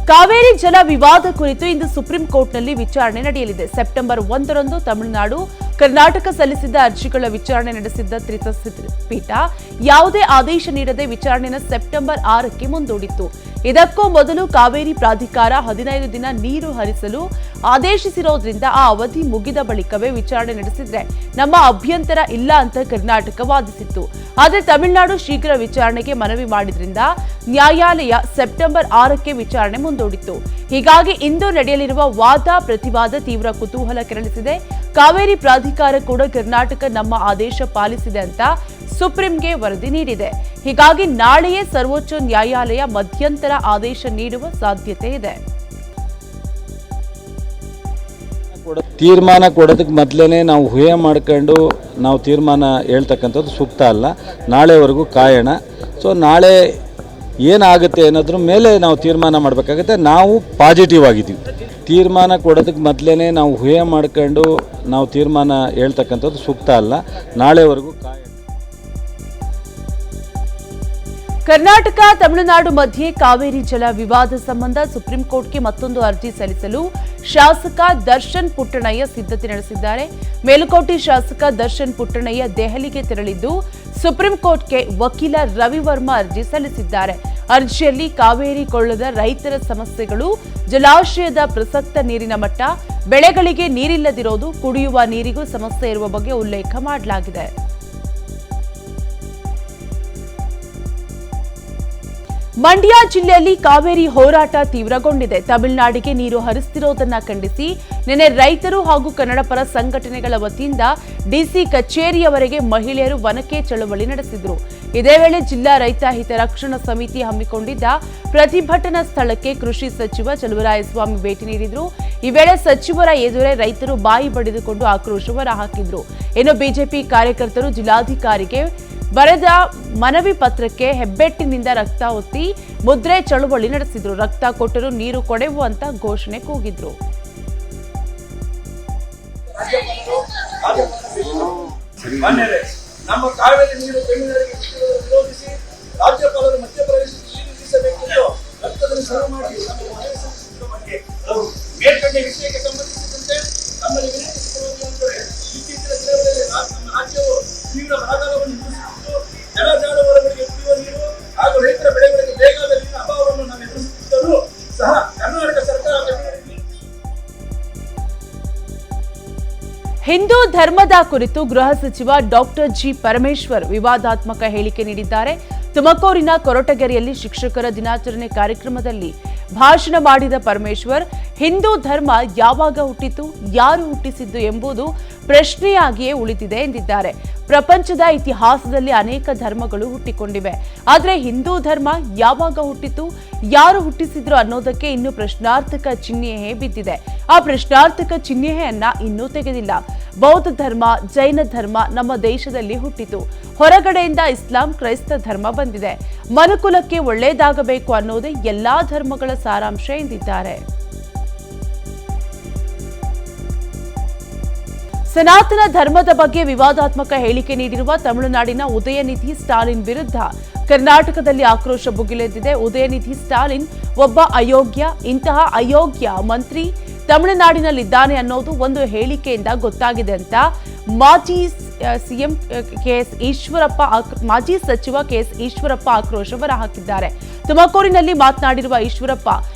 ಕಾವೇರಿ ಜಲ ವಿವಾದ ಕುರಿತು ಇಂದು ಸುಪ್ರೀಂ ಕೋರ್ಟ್ನಲ್ಲಿ ವಿಚಾರಣೆ ನಡೆಯಲಿದೆ. ಸೆಪ್ಟೆಂಬರ್ 1ರಂದು ತಮಿಳುನಾಡು, ಕರ್ನಾಟಕ ಸಲ್ಲಿಸಿದ್ದ ಅರ್ಜಿಗಳ ವಿಚಾರಣೆ ನಡೆಸಿದ್ದ ತ್ರಿಸದಸ್ಯ ಪೀಠ ಯಾವುದೇ ಆದೇಶ ನೀಡದೆ ವಿಚಾರಣೆಯನ್ನು ಸೆಪ್ಟೆಂಬರ್ 6ಕ್ಕೆ ಮುಂದೂಡಿತ್ತು. ಇದಕ್ಕೂ ಮೊದಲು ಕಾವೇರಿ ಪ್ರಾಧಿಕಾರ 15 ದಿನ ನೀರು ಹರಿಸಲು ಆದೇಶಿಸಿರೋದ್ರಿಂದ ಆ ಅವಧಿ ಮುಗಿದ ಬಳಿಕವೇ ವಿಚಾರಣೆ ನಡೆಸಿದ್ರೆ ನಮ್ಮ ಅಭ್ಯಂತರ ಇಲ್ಲ ಅಂತ ಕರ್ನಾಟಕ ವಾದಿಸಿತ್ತು. ಆದರೆ ತಮಿಳುನಾಡು ಶೀಘ್ರ ವಿಚಾರಣೆಗೆ ಮನವಿ ಮಾಡಿದ್ರಿಂದ ನ್ಯಾಯಾಲಯ ಸೆಪ್ಟೆಂಬರ್ 6ಕ್ಕೆ ವಿಚಾರಣೆ ಮುಂದೂಡಿತ್ತು. ಹೀಗಾಗಿ ಇಂದು ನಡೆಯಲಿರುವ ವಾದ ಪ್ರತಿವಾದ ತೀವ್ರ ಕುತೂಹಲ ಕೆರಳಿಸಿದೆ. ಕಾವೇರಿ ಪ್ರಾಧಿಕಾರ ಕೂಡ ಕರ್ನಾಟಕ ನಮ್ಮ ಆದೇಶ ಪಾಲಿಸಿದೆ ಅಂತ ಸುಪ್ರೀಂಗೆ ವರದಿ ನೀಡಿದೆ. ಹೀಗಾಗಿ ನಾಳೆಯೇ ಸರ್ವೋಚ್ಚ ನ್ಯಾಯಾಲಯ ಮಧ್ಯಂತರ ಆದೇಶ ನೀಡುವ ಸಾಧ್ಯತೆ ಇದೆ. ತೀರ್ಮಾನ ಕೊಡೋದಕ್ಕೆ ಮೊದಲೇ ನಾವು ಊಹೆ ಮಾಡ್ಕೊಂಡು ನಾವು ತೀರ್ಮಾನ ಹೇಳ್ತಕ್ಕಂಥದ್ದು ಸೂಕ್ತ ಅಲ್ಲ. ನಾಳೆವರೆಗೂ ಕಾಯೋಣ. ಸೊ ನಾಳೆ ಏನಾಗುತ್ತೆ ಅನ್ನೋದ್ರ ಮೇಲೆ ನಾವು ತೀರ್ಮಾನ ಮಾಡಬೇಕಾಗುತ್ತೆ. ನಾವು ಪಾಸಿಟಿವ್ ಆಗಿದ್ದೀವಿ. ತೀರ್ಮಾನ ಕೊಡೋದಕ್ಕೆ ಮೊದಲೇ ನಾವು ಊಹೆ ಮಾಡ್ಕೊಂಡು ನಾವು ತೀರ್ಮಾನ ಹೇಳ್ತಕ್ಕಂಥದ್ದು ಸೂಕ್ತ ಅಲ್ಲ. ನಾಳೆವರೆಗೂ ಕಾಯೋಣ. ಕರ್ನಾಟಕ ತಮಿಳುನಾಡು ಮಧ್ಯೆ ಕಾವೇರಿ ಜಲ ವಿವಾದ ಸಂಬಂಧ ಸುಪ್ರೀಂ ಕೋರ್ಟ್ಗೆ ಮತ್ತೊಂದು ಅರ್ಜಿ ಸಲ್ಲಿಸಲು ಶಾಸಕ ದರ್ಶನ್ ಪುಟ್ಟಣಯ್ಯ ಸಿದ್ಧತೆ ನಡೆಸಿದ್ದಾರೆ. ಮೇಲುಕೋಟೆ ಶಾಸಕ ದರ್ಶನ್ ಪುಟ್ಟಣಯ್ಯ ದೆಹಲಿಗೆ ತೆರಳಿದ್ದು ಸುಪ್ರೀಂ ಕೋರ್ಟ್ಗೆ ವಕೀಲ ರವಿವರ್ಮ ಅರ್ಜಿ ಸಲ್ಲಿಸಿದ್ದಾರೆ. ಅರ್ಜಿಯಲ್ಲಿ ಕಾವೇರಿ ಕೊಳ್ಳದ ರೈತರ ಸಮಸ್ಯೆಗಳು, ಜಲಾಶಯದ ಪ್ರಸಕ್ತ ನೀರಿನ ಮಟ್ಟ, ಬೆಳೆಗಳಿಗೆ ನೀರಿಲ್ಲದಿರೋದು, ಕುಡಿಯುವ ನೀರಿಗೂ ಸಮಸ್ಯೆ ಇರುವ ಬಗ್ಗೆ ಉಲ್ಲೇಖ ಮಾಡಲಾಗಿದೆ. ಮಂಡ್ಯ ಜಿಲ್ಲೆಯಲ್ಲಿ ಕಾವೇರಿ ಹೋರಾಟ ತೀವ್ರಗೊಂಡಿದೆ. ತಮಿಳುನಾಡಿಗೆ ನೀರು ಹರಿಸುತ್ತಿರುವುದನ್ನು ಖಂಡಿಸಿ ನಿನ್ನೆ ರೈತರು ಹಾಗೂ ಕನ್ನಡ ಪರ ಸಂಘಟನೆಗಳ ವತಿಯಿಂದ ಡಿಸಿ ಕಚೇರಿಯವರೆಗೆ ಮಹಿಳೆಯರು ವನಕ್ಕೆ ಚಳವಳಿ ನಡೆಸಿದರು. ಇದೇ ವೇಳೆ ಜಿಲ್ಲಾ ರೈತ ಹಿತರಕ್ಷಣಾ ಸಮಿತಿ ಹಮ್ಮಿಕೊಂಡಿದ್ದ ಪ್ರತಿಭಟನಾ ಸ್ಥಳಕ್ಕೆ ಕೃಷಿ ಸಚಿವ ಚಲುವರಾಯಸ್ವಾಮಿ ಭೇಟಿ ನೀಡಿದರು. ಈ ವೇಳೆ ಸಚಿವರ ಎದುರೇ ರೈತರು ಬಾಯಿ ಬಡಿದುಕೊಂಡು ಆಕ್ರೋಶ ಹೊರಹಾಕಿದ್ರು. ಇನ್ನು ಬಿಜೆಪಿ ಕಾರ್ಯಕರ್ತರು ಜಿಲ್ಲಾಧಿಕಾರಿಗೆ ಬರೆದ ಮನವಿ ಪತ್ರಕ್ಕೆ ಹೆಬ್ಬೆಟ್ಟಿನಿಂದ ರಕ್ತ ಒತ್ತಿ ಮುದ್ರೆ ಚಳುವಳಿ ನಡೆಸಿದ್ರು. ರಕ್ತ ಕೊಟ್ಟರು ನೀರು ಕೊಡೆವು ಅಂತ ಘೋಷಣೆ ಕೂಗಿದ್ರು. ನಮ್ಮ ಕಾವೇರಿ ನೀರು ತಮಿಳುನಾಡಿಗೆ ವಿರೋಧಿಸಿ ರಾಜ್ಯಪಾಲರು ಮಧ್ಯಪ್ರವೇಶಿಸಬೇಕೆಂದು ರಕ್ತದಲ್ಲಿ ಶುರು ಮಾಡಿ ಮೇಲ್ಕಂಡ ವಿಷಯಕ್ಕೆ ಸಂಬಂಧಿಸಿದಂತೆ ತಮ್ಮಲ್ಲಿ ವಿನಂತಿಸಿಕೊಳ್ಳುವುದೇನೆಂದರೆ ಇತ್ತೀಚಿನ ದಿನಗಳಲ್ಲಿ ನಮ್ಮ ರಾಜ್ಯವು ತೀವ್ರ ಬರಗಾಲವನ್ನು ಎದುರಿಸುತ್ತಿದ್ದು ಜಲ ಜಾನುವಾರುಗಳಿಗೆ ಕುಡಿಯುವ ನೀರು ಹಾಗೂ ರೈತರ ಬೆಳೆಗಳಿಗೆ ಬೇಕಾದ ನೀರಿನ ಅಭಾವವನ್ನು ನಾವು ಎದುರಿಸುತ್ತಿದ್ದರೂ ಸಹ ಕರ್ನಾಟಕ ಸರ್ಕಾರ ಹಿಂದೂ ಧರ್ಮದ ಕುರಿತು ಗೃಹ ಸಚಿವ ಡಾಕ್ಟರ್ ಜಿ ಪರಮೇಶ್ವರ್ ವಿವಾದಾತ್ಮಕ ಹೇಳಿಕೆ ನೀಡಿದ್ದಾರೆ. ತುಮಕೂರಿನ ಕೊರಟಗೆರೆಯಲ್ಲಿ ಶಿಕ್ಷಕರ ದಿನಾಚರಣೆ ಕಾರ್ಯಕ್ರಮದಲ್ಲಿ ಭಾಷಣ ಮಾಡಿದ ಪರಮೇಶ್ವರ್, ಹಿಂದೂ ಧರ್ಮ ಯಾವಾಗ ಹುಟ್ಟಿತು, ಯಾರು ಹುಟ್ಟಿಸಿದ್ದು ಎಂಬುದು ಪ್ರಶ್ನೆಯಾಗಿಯೇ ಉಳಿದಿದೆ ಎಂದಿದ್ದಾರೆ. ಪ್ರಪಂಚದ ಇತಿಹಾಸದಲ್ಲಿ ಅನೇಕ ಧರ್ಮಗಳು ಹುಟ್ಟಿಕೊಂಡಿವೆ. ಆದರೆ ಹಿಂದೂ ಧರ್ಮ ಯಾವಾಗ ಹುಟ್ಟಿತು, ಯಾರು ಹುಟ್ಟಿಸಿದ್ರು ಅನ್ನೋದಕ್ಕೆ ಇನ್ನೂ ಪ್ರಶ್ನಾರ್ಥಕ ಚಿಹ್ನೆಯೇ ಬಿದ್ದಿದೆ. ಆ ಪ್ರಶ್ನಾರ್ಥಕ ಚಿಹ್ನೆಯನ್ನ ಇನ್ನೂ ತೆಗೆದಿಲ್ಲ. ಬೌದ್ಧ ಧರ್ಮ, ಜೈನ ಧರ್ಮ ನಮ್ಮ ದೇಶದಲ್ಲಿ ಹುಟ್ಟಿತು. ಹೊರಗಡೆಯಿಂದ ಇಸ್ಲಾಂ, ಕ್ರೈಸ್ತ ಧರ್ಮ ಬಂದಿದೆ. ಮನುಕುಲಕ್ಕೆ ಒಳ್ಳೆಯದಾಗಬೇಕು ಅನ್ನೋದೇ ಎಲ್ಲಾ ಧರ್ಮಗಳ ಸಾರಾಂಶ ಎಂದಿದ್ದಾರೆ. ಸನಾತನ ಧರ್ಮದ ಬಗ್ಗೆ ವಿವಾದಾತ್ಮಕ ಹೇಳಿಕೆ ನೀಡಿರುವ ತಮಿಳುನಾಡಿನ ಉದಯನಿಧಿ ಸ್ಟಾಲಿನ್ ವಿರುದ್ಧ ಕರ್ನಾಟಕದಲ್ಲಿ ಆಕ್ರೋಶ ಭುಗಿಲೆದ್ದಿದೆ. ಉದಯನಿಧಿ ಸ್ಟಾಲಿನ್ ಒಬ್ಬ ಅಯೋಗ್ಯ. ಇಂತಹ ಅಯೋಗ್ಯ ಮಂತ್ರಿ ತಮಿಳುನಾಡಿನಲ್ಲಿದ್ದಾನೆ ಅನ್ನೋದು ಒಂದು ಹೇಳಿಕೆಯಿಂದ ಗೊತ್ತಾಗಿದೆ ಅಂತ ಮಾಜಿ ಸಚಿವ ಕೆಎಸ್ ಈಶ್ವರಪ್ಪ ಆಕ್ರೋಶ ಹೊರಹಾಕಿದ್ದಾರೆ. ತುಮಕೂರಿನಲ್ಲಿ ಮಾತನಾಡಿರುವ ಈಶ್ವರಪ್ಪ,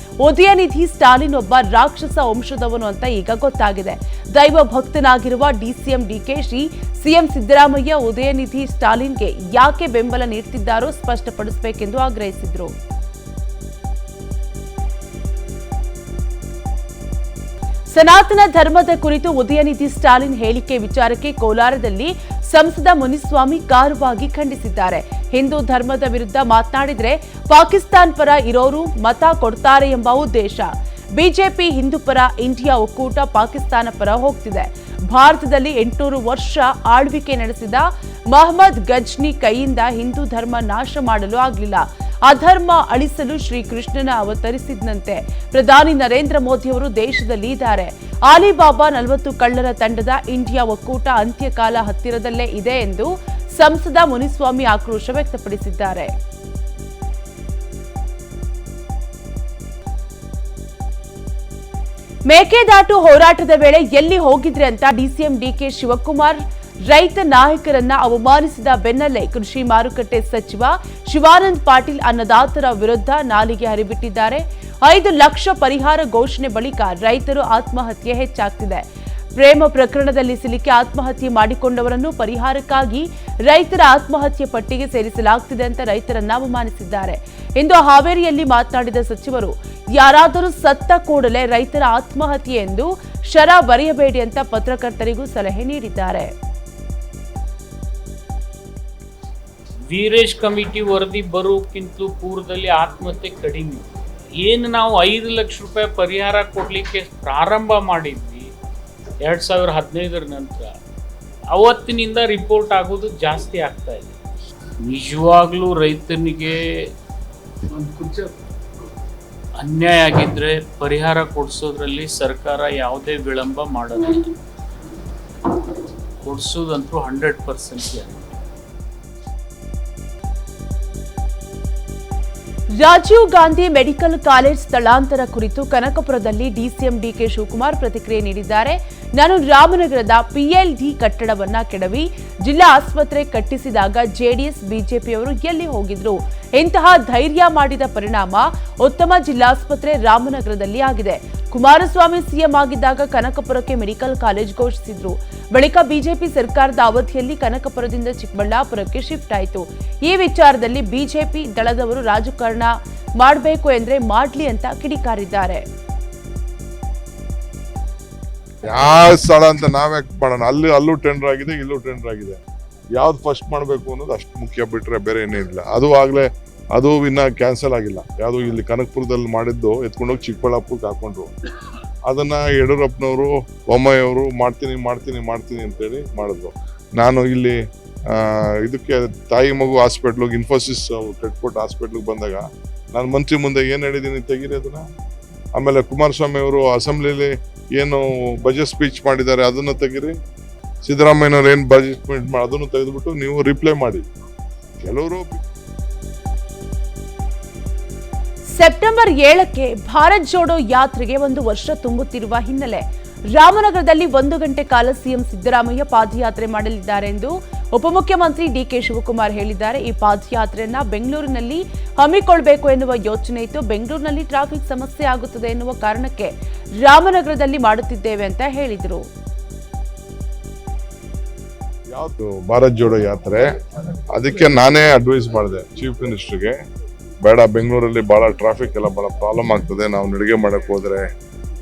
ಉದಯನಿಧಿ ಸ್ಟಾಲಿನ್ ಒಬ್ಬ ರಾಕ್ಷಸ ವಂಶದವನು ಅಂತ ಈಗ ಗೊತ್ತಾಗಿದೆ. ದೈವ ಭಕ್ತನಾಗಿರುವ ಡಿಸಿಎಂ ಡಿಕೆಶಿ, ಸಿಎಂ ಸಿದ್ದರಾಮಯ್ಯ ಉದಯನಿಧಿ ಸ್ಟಾಲಿನ್ಗೆ ಯಾಕೆ ಬೆಂಬಲ ನೀಡುತ್ತಿದ್ದಾರೋ ಸ್ಪಷ್ಟಪಡಿಸಬೇಕೆಂದು ಆಗ್ರಹಿಸಿದರು. ಸನಾತನ ಧರ್ಮದ ಕುರಿತು ಉದಯನಿಧಿ ಸ್ಟಾಲಿನ್ ಹೇಳಿಕೆ ವಿಚಾರಕ್ಕೆ ಕೋಲಾರದಲ್ಲಿ ಸಂಸದ ಮುನಿಸ್ವಾಮಿ ಖಾರವಾಗಿ ಖಂಡಿಸಿದ್ದಾರೆ. ಹಿಂದೂ ಧರ್ಮದ ವಿರುದ್ಧ ಮಾತನಾಡಿದ್ರೆ ಪಾಕಿಸ್ತಾನ್ ಪರ ಇರೋರು ಮತ ಕೊಡ್ತಾರೆ ಎಂಬ ಉದ್ದೇಶ. ಬಿಜೆಪಿ ಹಿಂದೂ ಪರ, ಇಂಡಿಯಾ ಒಕ್ಕೂಟ ಪಾಕಿಸ್ತಾನ ಪರ ಹೋಗ್ತಿದೆ. ಭಾರತದಲ್ಲಿ 800 ವರ್ಷ ಆಳ್ವಿಕೆ ನಡೆಸಿದ ಮಹಮ್ಮದ್ ಗಜ್ನಿ ಕೈಯಿಂದ ಹಿಂದೂ ಧರ್ಮ ನಾಶ ಮಾಡಲು ಆಗಲಿಲ್ಲ. ಅಧರ್ಮ ಅಳಿಸಲು ಶ್ರೀಕೃಷ್ಣನ ಅವತರಿಸಿದಂತೆ ಪ್ರಧಾನಿ ನರೇಂದ್ರ ಮೋದಿಯವರು ದೇಶದಲ್ಲಿ ಇದ್ದಾರೆ. ಆಲಿಬಾಬಾ 40 ಕಳ್ಳರ ತಂಡದ ಇಂಡಿಯಾ ಒಕ್ಕೂಟ ಅಂತ್ಯಕಾಲ ಹತ್ತಿರದಲ್ಲೇ ಇದೆ ಎಂದು ಸಂಸದ ಮುನಿಸ್ವಾಮಿ ಆಕ್ರೋಶ ವ್ಯಕ್ತಪಡಿಸಿದ್ದಾರೆ. ಮೇಕೆದಾಟು ಹೋರಾಟದ ವೇಳೆ ಎಲ್ಲಿ ಹೋಗಿದ್ರೆ ಅಂತ ಡಿಸಿಎಂ ಡಿಕೆ ಶಿವಕುಮಾರ್ ರೈತ ನಾಯಕರನ್ನ ಅವಮಾನಿಸಿದ ಬೆನ್ನಲ್ಲೇ ಕೃಷಿ ಮಾರುಕಟ್ಟೆ ಸಚಿವ ಶಿವಾನಂದ ಪಾಟೀಲ್ ಅನ್ನದಾತರ ವಿರುದ್ಧ ನಾಲಿಗೆ ಹರಿಬಿಟ್ಟಿದ್ದಾರೆ. 5 ಲಕ್ಷ ಪರಿಹಾರ ಘೋಷಣೆ ಬಳಿಕ ರೈತರು ಆತ್ಮಹತ್ಯೆ ಹೆಚ್ಚಾಗ್ತಿದೆ. ಪ್ರೇಮ ಪ್ರಕರಣದಲ್ಲಿ ಸಿಲುಕಿ ಆತ್ಮಹತ್ಯೆ ಮಾಡಿಕೊಂಡವರನ್ನು ಪರಿಹಾರಕ್ಕಾಗಿ ರೈತರ ಆತ್ಮಹತ್ಯೆ ಪಟ್ಟಿಗೆ ಸೇರಿಸಲಾಗುತ್ತಿದೆ ಅಂತ ರೈತರನ್ನ ಅವಮಾನಿಸಿದ್ದಾರೆ. ಇಂದು ಹಾವೇರಿಯಲ್ಲಿ ಮಾತನಾಡಿದ ಸಚಿವರು, ಯಾರಾದರೂ ಸತ್ತ ಕೂಡಲೇ ರೈತರ ಆತ್ಮಹತ್ಯೆ ಎಂದು ಶರ ಬರೆಯಬೇಡಿ ಅಂತ ಪತ್ರಕರ್ತರಿಗೂ ಸಲಹೆ ನೀಡಿದ್ದಾರೆ. ವೀರೇಶ್ ಕಮಿಟಿ ವರದಿ ಬರೋಕ್ಕಿಂತಲೂ ಪೂರ್ವದಲ್ಲಿ ಆತ್ಮಹತ್ಯೆ ಕಡಿಮೆ. ಏನು ನಾವು 5 ಲಕ್ಷ ರೂಪಾಯಿ ಪರಿಹಾರ ಕೊಡಲಿಕ್ಕೆ ಪ್ರಾರಂಭ ಮಾಡಿದ್ವಿ 2015 ನಂತರ, ಅವತ್ತಿನಿಂದ ರಿಪೋರ್ಟ್ ಆಗೋದು ಜಾಸ್ತಿ ಆಗ್ತಾ ಇದೆ. ನಿಜವಾಗ್ಲೂ ರೈತನಿಗೆ ಅನ್ಯಾಯ ಆಗಿದ್ರೆ ಪರಿಹಾರ ಕೊಡಿಸೋದ್ರಲ್ಲಿ ಸರ್ಕಾರ ಯಾವುದೇ ವಿಳಂಬ ಮಾಡೋದಿಲ್ಲ. ಕೊಡಿಸೋದಂತೂ 100%. ರಾಜೀವ್ ಗಾಂಧಿ ಮೆಡಿಕಲ್ ಕಾಲೇಜ್ ಸ್ಥಳಾಂತರ ಕುರಿತು ಕನಕಪುರದಲ್ಲಿ ಡಿಸಿಎಂ ಡಿಕೆ ಶಿವಕುಮಾರ್ ಪ್ರತಿಕ್ರಿಯೆ ನೀಡಿದ್ದಾರೆ. ನಾನು ರಾಮನಗರದ ಪಿಎಲ್ಡಿ ಕಟ್ಟಡವನ್ನ ಕೆಡವಿ ಜಿಲ್ಲಾ ಆಸ್ಪತ್ರೆ ಕಟ್ಟಿಸಿದಾಗ ಜೆಡಿಎಸ್ ಬಿಜೆಪಿಯವರು ಎಲ್ಲಿ ಹೋಗಿದ್ರು? ಇಂತಹ ಧೈರ್ಯ ಮಾಡಿದ ಪರಿಣಾಮ ಉತ್ತಮ ಜಿಲ್ಲಾಸ್ಪತ್ರೆ ರಾಮನಗರದಲ್ಲಿ ಆಗಿದೆ. ಕುಮಾರಸ್ವಾಮಿ ಸಿಎಂ ಆಗಿದ್ದಾಗ ಕನಕಪುರಕ್ಕೆ ಮೆಡಿಕಲ್ ಕಾಲೇಜ್ ಘೋಷಿಸಿದ್ರು. ಬಳಿಕ ಬಿಜೆಪಿ ಸರ್ಕಾರದ ಅವಧಿಯಲ್ಲಿ ಕನಕಪುರದಿಂದ ಚಿಕ್ಕಬಳ್ಳಾಪುರಕ್ಕೆ ಶಿಫ್ಟ್ ಆಯಿತು. ಈ ವಿಚಾರದಲ್ಲಿ ಬಿಜೆಪಿ ದಳದವರು ರಾಜಕಾರಣ ಮಾಡಬೇಕು ಎಂದ್ರೆ ಮಾಡ್ಲಿ ಅಂತ ಕಿಡಿಕಾರಿದ್ದಾರೆ. ಯಾವ ಸ್ಥಳ ಅಂತ ನಾವ್ಯಾಕೆ ಮಾಡೋಣ? ಅಲ್ಲೂ ಟೆಂಡರ್ ಆಗಿದೆ, ಇಲ್ಲೂ ಟೆಂಡರ್ ಆಗಿದೆ. ಯಾವ್ದು ಫಸ್ಟ್ ಮಾಡಬೇಕು ಅನ್ನೋದು ಅಷ್ಟು ಮುಖ್ಯ, ಬಿಟ್ರೆ ಬೇರೆ ಏನಿಲ್ಲ. ಅದು ಇನ್ನ ಕ್ಯಾನ್ಸಲ್ ಆಗಿಲ್ಲ. ಯಾವುದು ಇಲ್ಲಿ ಕನಕಪುರದಲ್ಲಿ ಮಾಡಿದ್ದು ಎತ್ಕೊಂಡೋಗಿ ಚಿಕ್ಕಬಳ್ಳಾಪುರಕ್ಕೆ ಹಾಕೊಂಡ್ರು. ಅದನ್ನ ಯಡಿಯೂರಪ್ಪನವರು ಬೊಮ್ಮಾಯಿಯವರು ಮಾಡ್ತೀನಿ ಅಂತೇಳಿ ಮಾಡಿದ್ರು. ನಾನು ಇಲ್ಲಿ ಇದಕ್ಕೆ ತಾಯಿ ಮಗು ಹಾಸ್ಪಿಟ್ಲಿಗೆ ಇನ್ಫೋಸಿಸ್ ಕಟ್ಕೊಟ್ಟು ಹಾಸ್ಪಿಟ್ಲಿಗೆ ಬಂದಾಗ ನಾನು ಮಂತ್ರಿ ಮುಂದೆ ಏನು ಹೇಳಿದ್ದೀನಿ, ತೆಗೀರಿ ಅದನ್ನ. ಆಮೇಲೆ ಕುಮಾರಸ್ವಾಮಿ ಅವರು ಅಸೆಂಬ್ಲಿಲಿ ಏನು ಬಜೆಟ್ ಸ್ಪೀಚ್ ಮಾಡಿದ್ದಾರೆ ಅದನ್ನು ತೆಗೀರಿ. ಸಿದ್ದರಾಮಯ್ಯನವ್ರು ಏನು ಬಜೆಟ್ ಸ್ಪೀಚ್ ಮಾಡಿ ಅದನ್ನು ತೆಗೆದುಬಿಟ್ಟು ನೀವು ರಿಪ್ಲೈ ಮಾಡಿ. ಕೆಲವರು ಸೆಪ್ಟೆಂಬರ್ 7ಕ್ಕೆ ಭಾರತ್ ಜೋಡೋ ಯಾತ್ರೆಗೆ 1 ವರ್ಷ ತುಂಬುತ್ತಿರುವ ಹಿನ್ನೆಲೆ ರಾಮನಗರದಲ್ಲಿ 1 ಗಂಟೆ ಕಾಲ ಸಿಎಂ ಸಿದ್ದರಾಮಯ್ಯ ಪಾದಯಾತ್ರೆ ಮಾಡಲಿದ್ದಾರೆ ಎಂದು ಉಪಮುಖ್ಯಮಂತ್ರಿ ಡಿಕೆ ಶಿವಕುಮಾರ್ ಹೇಳಿದ್ದಾರೆ. ಈ ಪಾದಯಾತ್ರೆಯನ್ನ ಬೆಂಗಳೂರಿನಲ್ಲಿ ಹಮ್ಮಿಕೊಳ್ಳಬೇಕು ಎನ್ನುವ ಯೋಚನೆ ಇತ್ತು. ಬೆಂಗಳೂರಿನಲ್ಲಿ ಟ್ರಾಫಿಕ್ ಸಮಸ್ಯೆ ಆಗುತ್ತದೆ ಎನ್ನುವ ಕಾರಣಕ್ಕೆ ರಾಮನಗರದಲ್ಲಿ ಮಾಡುತ್ತಿದ್ದೇವೆ ಅಂತ ಹೇಳಿದರು. ಯಾವುದು ಭಾರತ್ ಜೋಡೋ ಯಾತ್ರೆ, ಅದಕ್ಕೆ ನಾನೇ ಅಡ್ವೈಸ್ ಮಾಡಿದೆ ಚೀಫ್ ಮಿನಿಸ್ಟರ್ಗೆ, ಬೇಡ ಬೆಂಗಳೂರಲ್ಲಿ ಭಾಳ ಟ್ರಾಫಿಕ್ ಎಲ್ಲ ಭಾಳ ಪ್ರಾಬ್ಲಮ್ ಆಗ್ತದೆ. ನಾವು ನಡಿಗೆ ಮಾಡಕ್ಕೆ ಹೋದ್ರೆ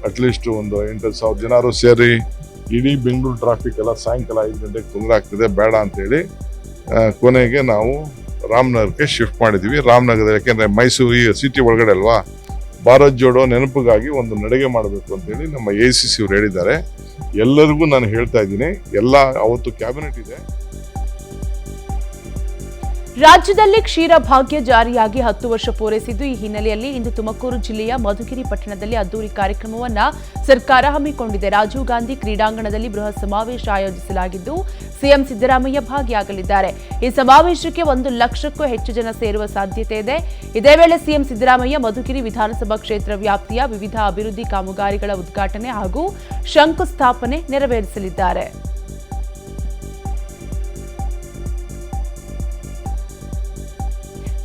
ಅಟ್ಲೀಸ್ಟ್ ಒಂದು 8,000 ಜನರು ಸೇರಿ ಇಡೀ ಬೆಂಗಳೂರು ಟ್ರಾಫಿಕ್ ಎಲ್ಲ ಸಾಯಂಕಾಲ 5 ಗಂಟೆಗೆ ತೊಂದರೆ ಆಗ್ತದೆ, ಬೇಡ ಅಂತೇಳಿ ಕೊನೆಗೆ ನಾವು ರಾಮನಗರಕ್ಕೆ ಶಿಫ್ಟ್ ಮಾಡಿದ್ವಿ. ರಾಮನಗರ ಯಾಕೆಂದ್ರೆ ಮೈಸೂರು ಈ ಸಿಟಿ ಒಳಗಡೆ ಅಲ್ವಾ, ಭಾರತ್ ಜೋಡೋ ನೆನಪಿಗಾಗಿ ಒಂದು ನಡಿಗೆ ಮಾಡಬೇಕು ಅಂತೇಳಿ ನಮ್ಮ ACC ಅವರು ಹೇಳಿದ್ದಾರೆ. ಎಲ್ಲರಿಗೂ ನಾನು ಹೇಳ್ತಾ ಇದ್ದೀನಿ, ಎಲ್ಲ ಅವತ್ತು ಕ್ಯಾಬಿನೆಟ್ ಇದೆ. ರಾಜ್ಯದಲ್ಲಿ ಕ್ಷೀರ ಭಾಗ್ಯ ಜಾರಿಯಾಗಿ 10 ವರ್ಷ ಪೂರೈಸಿದ್ದು, ಈ ಹಿನ್ನೆಲೆಯಲ್ಲಿ ಇಂದು ತುಮಕೂರು ಜಿಲ್ಲೆಯ ಮಧುಗಿರಿ ಪಟ್ಟಣದಲ್ಲಿ ಅದ್ದೂರಿ ಕಾರ್ಯಕ್ರಮವನ್ನ ಸರ್ಕಾರ ಹಮ್ಮಿಕೊಂಡಿದೆ. ರಾಜೀವ್ ಗಾಂಧಿ ಕ್ರೀಡಾಂಗಣದಲ್ಲಿ ಬೃಹತ್ ಸಮಾವೇಶ ಆಯೋಜಿಸಲಾಗಿದ್ದು ಸಿಎಂ ಸಿದ್ದರಾಮಯ್ಯ ಭಾಗಿಯಾಗಲಿದ್ದಾರೆ. ಈ ಸಮಾವೇಶಕ್ಕೆ 1 ಲಕ್ಷಕ್ಕೂ ಹೆಚ್ಚು ಜನ ಸೇರುವ ಸಾಧ್ಯತೆ ಇದೆ. ಇದೇ ವೇಳೆ ಸಿಎಂ ಸಿದ್ದರಾಮಯ್ಯ ಮಧುಗಿರಿ ವಿಧಾನಸಭಾ ಕ್ಷೇತ್ರ ವ್ಯಾಪ್ತಿಯ ವಿವಿಧ ಅಭಿವೃದ್ಧಿ ಕಾಮಗಾರಿಗಳ ಉದ್ಘಾಟನೆ ಹಾಗೂ ಶಂಕುಸ್ಥಾಪನೆ ನೆರವೇರಿಸಲಿದ್ದಾರೆ.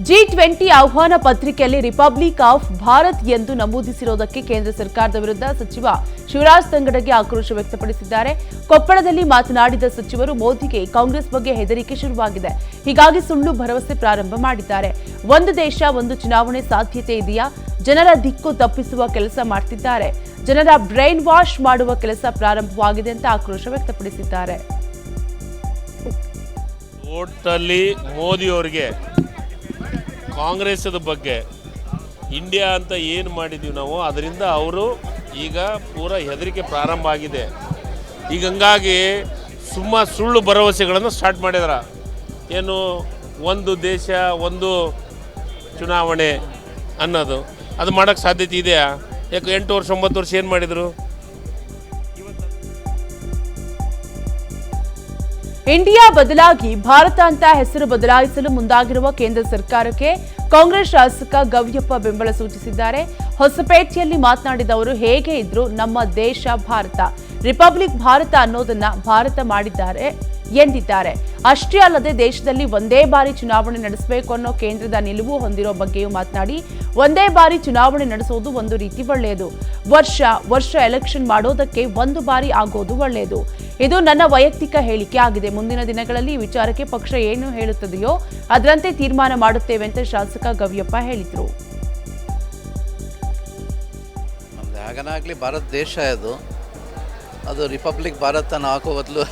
G20 ಆಹ್ವಾನ ಪತ್ರಿಕೆಯಲ್ಲಿ ರಿಪಬ್ಲಿಕ್ ಆಫ್ ಭಾರತ್ ಎಂದು ನಮೂದಿಸಿರುವುದಕ್ಕೆ ಕೇಂದ್ರ ಸರ್ಕಾರದ ವಿರುದ್ಧ ಸಚಿವ ಶಿವರಾಜ್ ತಂಗಡಗಿ ಆಕ್ರೋಶ ವ್ಯಕ್ತಪಡಿಸಿದ್ದಾರೆ. ಕೊಪ್ಪಳದಲ್ಲಿ ಮಾತನಾಡಿದ ಸಚಿವರು, ಮೋದಿಗೆ ಕಾಂಗ್ರೆಸ್ ಬಗ್ಗೆ ಹೆದರಿಕೆ ಶುರುವಾಗಿದೆ, ಹೀಗಾಗಿ ಸುಳ್ಳು ಭರವಸೆ ಪ್ರಾರಂಭ ಮಾಡಿದ್ದಾರೆ. ಒಂದು ದೇಶ ಒಂದು ಚುನಾವಣೆ ಸಾಧ್ಯತೆ ಇದೆಯಾ? ಜನರ ದಿಕ್ಕು ತಪ್ಪಿಸುವ ಕೆಲಸ ಮಾಡ್ತಿದ್ದಾರೆ. ಜನರ ಬ್ರೈನ್ ವಾಶ್ ಮಾಡುವ ಕೆಲಸ ಪ್ರಾರಂಭವಾಗಿದೆ ಅಂತ ಆಕ್ರೋಶ ವ್ಯಕ್ತಪಡಿಸಿದ್ದಾರೆ. ಓಟ್ನಲ್ಲಿ ಮೋದಿ ಅವರಿಗೆ ಕಾಂಗ್ರೆಸ್ದ ಬಗ್ಗೆ ಇಂಡಿಯಾ ಅಂತ ಏನು ಮಾಡಿದ್ದೀವಿ ನಾವು, ಅದರಿಂದ ಅವರು ಈಗ ಪೂರ ಹೆದರಿಕೆ ಪ್ರಾರಂಭ ಆಗಿದೆ. ಈಗ ಹಂಗಾಗಿ ಸುಳ್ಳು ಭರವಸೆಗಳನ್ನು ಸ್ಟಾರ್ಟ್ ಮಾಡಿದಾರ. ಏನು ಒಂದು ದೇಶ ಒಂದು ಚುನಾವಣೆ ಅನ್ನೋದು, ಅದು ಮಾಡೋಕ್ಕೆ ಸಾಧ್ಯತೆ ಇದೆಯಾ? ಯಾಕೆ 8 ವರ್ಷ 9 ವರ್ಷ ಏನು ಮಾಡಿದರು? ಇಂಡಿಯಾ ಬದಲಾಗಿ ಭಾರತ ಅಂತ ಹೆಸರು ಬದಲಾಯಿಸಲು ಮುಂದಾಗಿರುವ ಕೇಂದ್ರ ಸರ್ಕಾರಕ್ಕೆ ಕಾಂಗ್ರೆಸ್ ಶಾಸಕ ಗವಿಯಪ್ಪ ಬೆಂಬಲ ಸೂಚಿಸಿದ್ದಾರೆ. ಹೊಸಪೇಟೆಯಲ್ಲಿ ಮಾತನಾಡಿದ ಅವರು, ಹೇಗೆ ಇದ್ರೂ ನಮ್ಮ ದೇಶ ಭಾರತ, ರಿಪಬ್ಲಿಕ್ ಭಾರತ ಅನ್ನೋದನ್ನ ಭಾರತ ಮಾಡಿದ್ದಾರೆ ಎಂದಿದ್ದಾರೆ. ಅಷ್ಟೇ ಅಲ್ಲದೆ ದೇಶದಲ್ಲಿ ಒಂದೇ ಬಾರಿ ಚುನಾವಣೆ ನಡೆಸಬೇಕು ಅನ್ನೋ ಕೇಂದ್ರದ ನಿಲುವು ಹೊಂದಿರೋ ಬಗ್ಗೆಯೂ ಮಾತನಾಡಿ, ಒಂದೇ ಬಾರಿ ಚುನಾವಣೆ ನಡೆಸೋದು ಒಂದು ರೀತಿ ಒಳ್ಳೆಯದು, ವರ್ಷ ಎಲೆಕ್ಷನ್ ಮಾಡೋದಕ್ಕೆ ಒಂದು ಬಾರಿ ಆಗೋದು ಒಳ್ಳೆಯದು. ಇದು ನನ್ನ ವೈಯಕ್ತಿಕ ಹೇಳಿಕೆ ಆಗಿದೆ. ಮುಂದಿನ ದಿನಗಳಲ್ಲಿ ಈ ವಿಚಾರಕ್ಕೆ ಪಕ್ಷ ಏನು ಹೇಳುತ್ತದೆಯೋ ಅದರಂತೆ ತೀರ್ಮಾನ ಮಾಡುತ್ತೇವೆ ಅಂತ ಶಾಸಕ ಗವಿಯಪ್ಪ ಹೇಳಿದರು. ನಮ್ದು ಹೇಗನಾಗಲಿ ಭಾರತ ದೇಶ ಅದು ರಿಪಬ್ಲಿಕ್ ಭಾರತನ ಹಾಕೋ ಬದಲು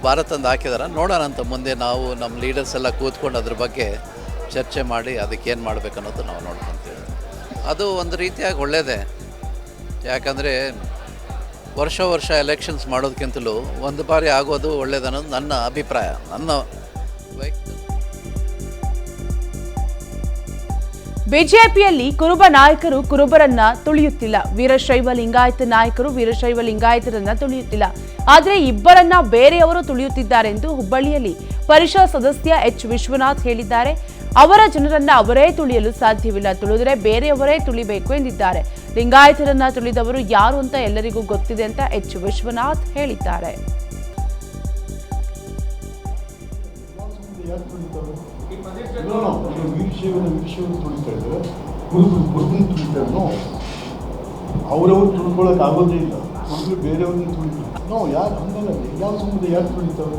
ಭಾರತ ಅಂತ ಹಾಕಿದಾರೆ. ನೋಡೋಣ ಅಂತ ಮುಂದೆ ನಾವು ನಮ್ಮ ಲೀಡರ್ಸ್ ಎಲ್ಲ ಕೂತ್ಕೊಂಡು ಅದ್ರ ಬಗ್ಗೆ ಚರ್ಚೆ ಮಾಡಿ ಅದಕ್ಕೇನು ಮಾಡಬೇಕು ಅನ್ನೋದು ನಾವು ನೋಡ್ಕೊತೀವಿ. ಅದು ಒಂದು ರೀತಿಯಾಗಿ ಒಳ್ಳೆಯದೇ, ಯಾಕಂದರೆ ವರ್ಷ ಎಲೆಕ್ಷನ್ಸ್ ಮಾಡೋದಕ್ಕಿಂತಲೂ ಒಂದು ಬಾರಿ ಆಗೋದು ಒಳ್ಳೆಯದನ್ನೋದು ನನ್ನ ಅಭಿಪ್ರಾಯ, ನನ್ನ ವೈಯಕ್ತಿಕ. ಬಿಜೆಪಿಯಲ್ಲಿ ಕುರುಬ ನಾಯಕರು ಕುರುಬರನ್ನ ತುಳಿಯುತ್ತಿಲ್ಲ, ವೀರಶೈವ ಲಿಂಗಾಯತ ನಾಯಕರು ವೀರಶೈವ ಲಿಂಗಾಯತರನ್ನ ತುಳಿಯುತ್ತಿಲ್ಲ, ಆದರೆ ಇಬ್ಬರನ್ನ ಬೇರೆಯವರು ತುಳಿಯುತ್ತಿದ್ದಾರೆ ಎಂದು ಹುಬ್ಬಳ್ಳಿಯಲ್ಲಿ ಪರಿಷತ್ ಸದಸ್ಯ ಎಚ್ ವಿಶ್ವನಾಥ್ ಹೇಳಿದ್ದಾರೆ. ಅವರ ಜನರನ್ನ ಅವರೇ ತುಳಿಯಲು ಸಾಧ್ಯವಿಲ್ಲ, ತುಳಿದರೆ ಬೇರೆಯವರೇ ತುಳಿಬೇಕು ಎಂದಿದ್ದಾರೆ. ಲಿಂಗಾಯತರನ್ನ ತುಳಿದವರು ಯಾರು ಅಂತ ಎಲ್ಲರಿಗೂ ಗೊತ್ತಿದೆ ಅಂತ ಎಚ್ ವಿಶ್ವನಾಥ್ ಹೇಳಿದ್ದಾರೆ. ಅವರವ್ರು ತುಳ್ಕೊಳಕ್ ಆಗೋದೇ ಇಲ್ಲ, ಮಕ್ಕಳು ಬೇರೆಯವ್ರನ್ನ ತುಳಿತಾರೆ. ಯಾರು ಹಂಗಲ್ಲ, ಯಾವ ಸಮುದಾಯ ಯಾರು ತುಳಿತಾರೆ?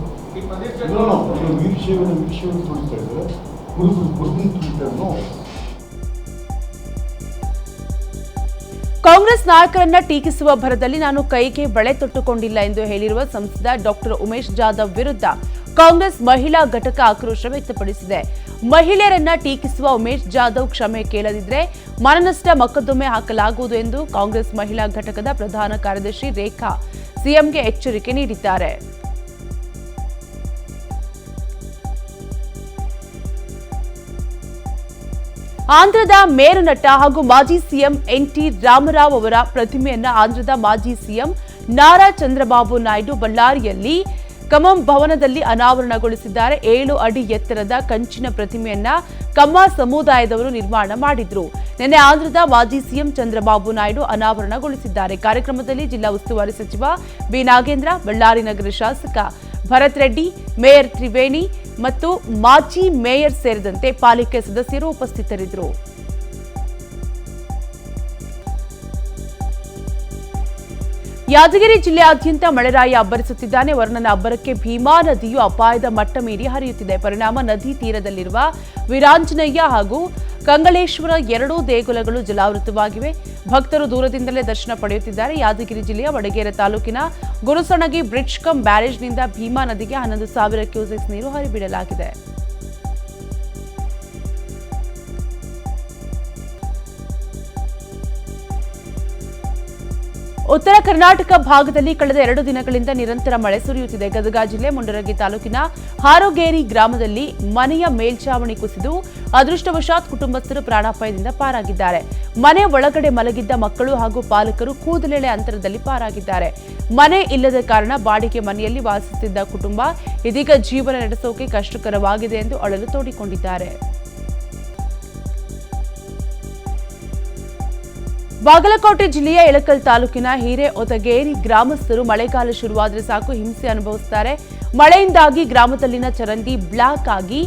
ವೀರಶೈವನ ತುಳಿತಾ ಇದ್ದಾರೆ, ಕುರುಬನ ತುಳಿತಾರೆ. ಕಾಂಗ್ರೆಸ್ ನಾಯಕರನ್ನ ಟೀಕಿಸುವ ಭರದಲ್ಲಿ ನಾನು ಕೈಗೆ ಬಳೆ ತೊಟ್ಟುಕೊಂಡಿಲ್ಲ ಎಂದು ಹೇಳಿರುವ ಸಂಸದ ಡಾಕ್ಟರ್ ಉಮೇಶ್ ಜಾಧವ್ ವಿರುದ್ಧ ಕಾಂಗ್ರೆಸ್ ಮಹಿಳಾ ಘಟಕ ಆಕ್ರೋಶ ವ್ಯಕ್ತಪಡಿಸಿದೆ. ಮಹಿಳೆಯರನ್ನ ಟೀಕಿಸುವ ಉಮೇಶ್ ಜಾಧವ್ ಕ್ಷಮೆ ಕೇಳದಿದ್ರೆ ಮಾನನಷ್ಟ ಮೊಕದ್ದಮೆ ಹಾಕಲಾಗುವುದು ಎಂದು ಕಾಂಗ್ರೆಸ್ ಮಹಿಳಾ ಘಟಕದ ಪ್ರಧಾನ ಕಾರ್ಯದರ್ಶಿ ರೇಖಾ ಸಿಎಂಗೆ ಎಚ್ಚರಿಕೆ ನೀಡಿದ್ದಾರೆ. ಆಂಧ್ರದ ಮೇರು ನಟ ಹಾಗೂ ಮಾಜಿ ಸಿಎಂ ಎನ್ಟಿ ರಾಮರಾವ್ ಅವರ ಪ್ರತಿಮೆಯನ್ನ ಆಂಧ್ರದ ಮಾಜಿ ಸಿಎಂ ನಾರಾ ಚಂದ್ರಬಾಬು ನಾಯ್ಡು ಬಳ್ಳಾರಿಯಲ್ಲಿ ಕಮಂ ಭವನದಲ್ಲಿ ಅನಾವರಣಗೊಳಿಸಿದ್ದಾರೆ. 7 ಅಡಿ ಎತ್ತರದ ಕಂಚಿನ ಪ್ರತಿಮೆಯನ್ನ ಕಮ್ಮ ಸಮುದಾಯದವರು ನಿರ್ಮಾಣ ಮಾಡಿದ್ರು. ನಿನ್ನೆ ಆಂಧ್ರದ ಮಾಜಿ ಸಿಎಂ ಚಂದ್ರಬಾಬು ನಾಯ್ಡು ಅನಾವರಣಗೊಳಿಸಿದ್ದಾರೆ. ಕಾರ್ಯಕ್ರಮದಲ್ಲಿ ಜಿಲ್ಲಾ ಉಸ್ತುವಾರಿ ಸಚಿವ ಬಿ ನಾಗೇಂದ್ರ, ಬಳ್ಳಾರಿ ನಗರ ಶಾಸಕ ಭರತ್ ರೆಡ್ಡಿ, ಮೇಯರ್ ತ್ರಿವೇಣಿ ಮತ್ತು ಮಾಜಿ ಮೇಯರ್ ಸೇರಿದಂತೆ ಪಾಲಿಕೆ ಸದಸ್ಯರು ಉಪಸ್ಥಿತರಿದ್ದರು. ಯಾದಗಿರಿ ಜಿಲ್ಲೆಯಾದ್ಯಂತ ಮಳೆರಾಯ ಅಬ್ಬರಿಸುತ್ತಿದ್ದಾನೆ. ವರ್ಣನ ಅಬ್ಬರಕ್ಕೆ ಭೀಮಾ ನದಿಯು ಅಪಾಯದ ಮಟ್ಟ ಮೀರಿ ಹರಿಯುತ್ತಿದೆ. ಪರಿಣಾಮ ನದಿ ತೀರದಲ್ಲಿರುವ ವೀರಾಂಜನೇಯ ಹಾಗೂ ಕಂಗಳೇಶ್ವರ ಎರಡೂ ದೇಗುಲಗಳು ಜಲಾವೃತವಾಗಿವೆ. ಭಕ್ತರು ದೂರದಿಂದಲೇ ದರ್ಶನ ಪಡೆಯುತ್ತಿದ್ದಾರೆ. ಯಾದಗಿರಿ ಜಿಲ್ಲೆಯ ವಡಗೇರ ತಾಲೂಕಿನ ಗುರುಸಣಗಿ ಬ್ರಿಡ್ಜ್ ಕಮ್ ಬ್ಯಾರೇಜ್ನಿಂದ ಭೀಮಾ ನದಿಗೆ 11,000 ಕ್ಯೂಸೆಕ್ಸ್ ನೀರು ಹರಿಬಿಡಲಾಗಿದೆ. ಉತ್ತರ ಕರ್ನಾಟಕ ಭಾಗದಲ್ಲಿ ಕಳೆದ 2 ದಿನಗಳಿಂದ ನಿರಂತರ ಮಳೆ ಸುರಿಯುತ್ತಿದೆ. ಗದಗ ಜಿಲ್ಲೆ ಮುಂಡರಗಿ ತಾಲೂಕಿನ ಹಾರೋಗೇರಿ ಗ್ರಾಮದಲ್ಲಿ ಮನೆಯ ಮೇಲ್ಛಾವಣಿ ಕುಸಿದು ಅದೃಷ್ಟವಶಾತ್ ಕುಟುಂಬಸ್ಥರು ಪ್ರಾಣಾಪಾಯದಿಂದ ಪಾರಾಗಿದ್ದಾರೆ. ಮನೆ ಒಳಗಡೆ ಮಲಗಿದ್ದ ಮಕ್ಕಳು ಹಾಗೂ ಪಾಲಕರು ಕೂದಲೆಳೆ ಅಂತರದಲ್ಲಿ ಪಾರಾಗಿದ್ದಾರೆ. ಮನೆ ಇಲ್ಲದ ಕಾರಣ ಬಾಡಿಗೆ ಮನೆಯಲ್ಲಿ ವಾಸಿಸುತ್ತಿದ್ದ ಕುಟುಂಬ ಇದೀಗ ಜೀವನ ನಡೆಸೋಕೆ ಕಷ್ಟಕರವಾಗಿದೆ ಎಂದು ಅಳಲು ತೋಡಿಕೊಂಡಿದ್ದಾರೆ. ಬಾಗಲಕೋಟೆ ಜಿಲ್ಲೆಯ ಇಳಕಲ್ ತಾಲೂಕಿನ ಹಿರೇಒತಗೇರಿ ಗ್ರಾಮಸ್ಥರು ಮಳೆಗಾಲ ಶುರುವಾದರೆ ಸಾಕು ಹಿಂಸೆ ಅನುಭವಿಸುತ್ತಾರೆ. ಮಳೆಯಿಂದಾಗಿ ಗ್ರಾಮದಲ್ಲಿನ ಚರಂಡಿ ಬ್ಲಾಕ್ ಆಗಿ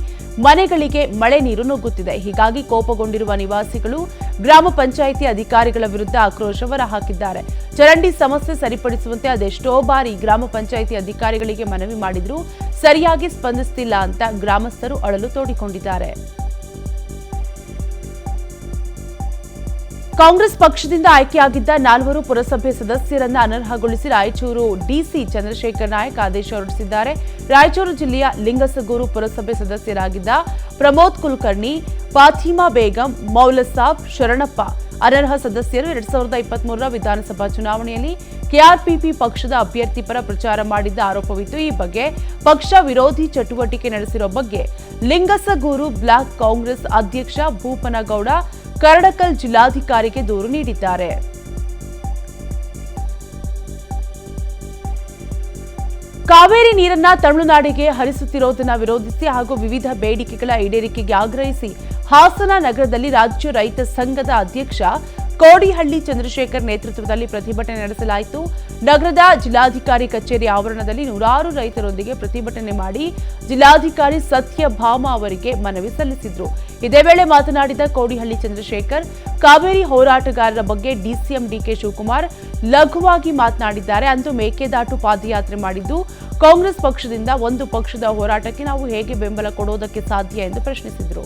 ಮನೆಗಳಿಗೆ ಮಳೆ ನೀರು ನುಗ್ಗುತ್ತಿದೆ. ಹೀಗಾಗಿ ಕೋಪಗೊಂಡಿರುವ ನಿವಾಸಿಗಳು ಗ್ರಾಮ ಪಂಚಾಯಿತಿ ಅಧಿಕಾರಿಗಳ ವಿರುದ್ಧ ಆಕ್ರೋಶ ಹೊರಹಾಕಿದ್ದಾರೆ. ಚರಂಡಿ ಸಮಸ್ಯೆ ಸರಿಪಡಿಸುವಂತೆ ಅದೆಷ್ಟೋ ಬಾರಿ ಗ್ರಾಮ ಪಂಚಾಯಿತಿ ಅಧಿಕಾರಿಗಳಿಗೆ ಮನವಿ ಮಾಡಿದ್ರೂ ಸರಿಯಾಗಿ ಸ್ಪಂದಿಸುತ್ತಿಲ್ಲ ಅಂತ ಗ್ರಾಮಸ್ಥರು ಅಳಲು ತೋಡಿಕೊಂಡಿದ್ದಾರೆ. ಕಾಂಗ್ರೆಸ್ ಪಕ್ಷದಿಂದ ಆಯ್ಕೆಯಾಗಿದ್ದ 4 ಪುರಸಭೆ ಸದಸ್ಯರನ್ನು ಅನರ್ಹಗೊಳಿಸಿ ರಾಯಚೂರು ಡಿಸಿ ಚಂದ್ರಶೇಖರ್ ನಾಯಕ್ ಆದೇಶ ಹೊರಡಿಸಿದ್ದಾರೆ. ರಾಯಚೂರು ಜಿಲ್ಲೆಯ ಲಿಂಗಸಗೂರು ಪುರಸಭೆ ಸದಸ್ಯರಾಗಿದ್ದ ಪ್ರಮೋದ್ ಕುಲಕರ್ಣಿ, ಫಾತಿಮಾ ಬೇಗಂ, ಮೌಲಸಾಬ್, ಶರಣಪ್ಪ ಅನರ್ಹ ಸದಸ್ಯರು 2023ರ ವಿಧಾನಸಭಾ ಚುನಾವಣೆಯಲ್ಲಿ ಕೆಆರ್ಪಿಪಿ ಪಕ್ಷದ ಅಭ್ಯರ್ಥಿ ಪರ ಪ್ರಚಾರ ಮಾಡಿದ್ದ ಆರೋಪವಿತ್ತು. ಈ ಬಗ್ಗೆ ಪಕ್ಷ ವಿರೋಧಿ ಚಟುವಟಿಕೆ ನಡೆಸಿರೋ ಬಗ್ಗೆ ಲಿಂಗಸಗೂರು ಬ್ಲಾಕ್ ಕಾಂಗ್ರೆಸ್ ಅಧ್ಯಕ್ಷ ಭೂಪನಗೌಡ ಕರಡಕಲ್ ಜಿಲ್ಲಾಧಿಕಾರಿಗೆ ದೂರು ನೀಡಿದ್ದಾರೆ. ಕಾವೇರಿ ನೀರನ್ನ ತಮಿಳುನಾಡಿಗೆ ಹರಿಸುತ್ತಿರುವುದನ್ನು ವಿರೋಧಿಸಿ ಹಾಗೂ ವಿವಿಧ ಬೇಡಿಕೆಗಳ ಈಡೇರಿಕೆಗೆ ಆಗ್ರಹಿಸಿ ಹಾಸನ ನಗರದಲ್ಲಿ ರಾಜ್ಯ ರೈತ ಸಂಘದ ಅಧ್ಯಕ್ಷ ಕೋಡಿಹಳ್ಳಿ ಚಂದ್ರಶೇಖರ್ ನೇತೃತ್ವದಲ್ಲಿ ಪ್ರತಿಭಟನೆ ನಡೆಸಲಾಯಿತು. ನಗರದ ಜಿಲ್ಲಾಧಿಕಾರಿ ಕಚೇರಿ ಆವರಣದಲ್ಲಿ ನೂರಾರು ರೈತರೊಂದಿಗೆ ಪ್ರತಿಭಟನೆ ಮಾಡಿ ಜಿಲ್ಲಾಧಿಕಾರಿ ಸತ್ಯಭಾಮ ಅವರಿಗೆ ಮನವಿ ಸಲ್ಲಿಸಿದ್ರು. ಇದೇ ವೇಳೆ ಮಾತನಾಡಿದ ಕೋಡಿಹಳ್ಳಿ ಚಂದ್ರಶೇಖರ್, ಕಾವೇರಿ ಹೋರಾಟಗಾರರ ಬಗ್ಗೆ ಡಿಸಿಎಂ ಡಿಕೆ ಶಿವಕುಮಾರ್ ಲಘುವಾಗಿ ಮಾತನಾಡಿದ್ದಾರೆ. ಅಂದು ಮೇಕೆದಾಟು ಪಾದಯಾತ್ರೆ ಮಾಡಿದ್ದು ಕಾಂಗ್ರೆಸ್ ಪಕ್ಷದಿಂದ ಒಂದು ಪಕ್ಷದ ಹೋರಾಟಕ್ಕೆ ನಾವು ಹೇಗೆ ಬೆಂಬಲ ಕೊಡೋದಕ್ಕೆ ಸಾಧ್ಯ ಎಂದು ಪ್ರಶ್ನಿಸಿದರು.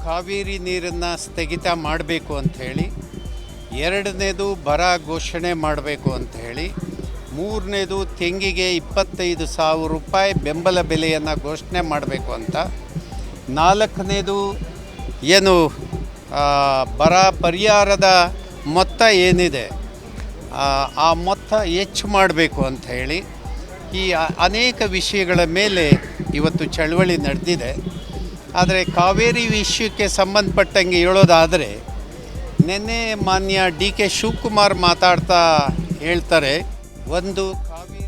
ಕಾವೇರಿ ನೀರನ್ನು ಸ್ಥಗಿತ ಮಾಡಬೇಕು ಅಂಥೇಳಿ, ಎರಡನೇದು ಬರ ಘೋಷಣೆ ಮಾಡಬೇಕು ಅಂಥೇಳಿ, ಮೂರನೇದು ತೆಂಗಿಗೆ 25,000 ರೂಪಾಯಿ ಬೆಂಬಲ ಬೆಲೆಯನ್ನು ಘೋಷಣೆ ಮಾಡಬೇಕು ಅಂತ, ನಾಲ್ಕನೇದು ಏನು ಬರ ಪರಿಹಾರದ ಮೊತ್ತ ಏನಿದೆ ಆ ಮೊತ್ತ ಹೆಚ್ಚು ಮಾಡಬೇಕು ಅಂಥೇಳಿ ಈ ಅನೇಕ ವಿಷಯಗಳ ಮೇಲೆ ಇವತ್ತು ಚಳವಳಿ ನಡೆದಿದೆ. ಆದರೆ ಕಾವೇರಿ ವಿಷಯಕ್ಕೆ ಸಂಬಂಧಪಟ್ಟಂಗೆ ಹೇಳೋದಾದರೆ, ನಿನ್ನೆ ಮಾನ್ಯ ಡಿ ಕೆ ಶಿವಕುಮಾರ್ ಮಾತಾಡ್ತಾ ಹೇಳ್ತಾರೆ, ಒಂದು ಕಾವೇರಿ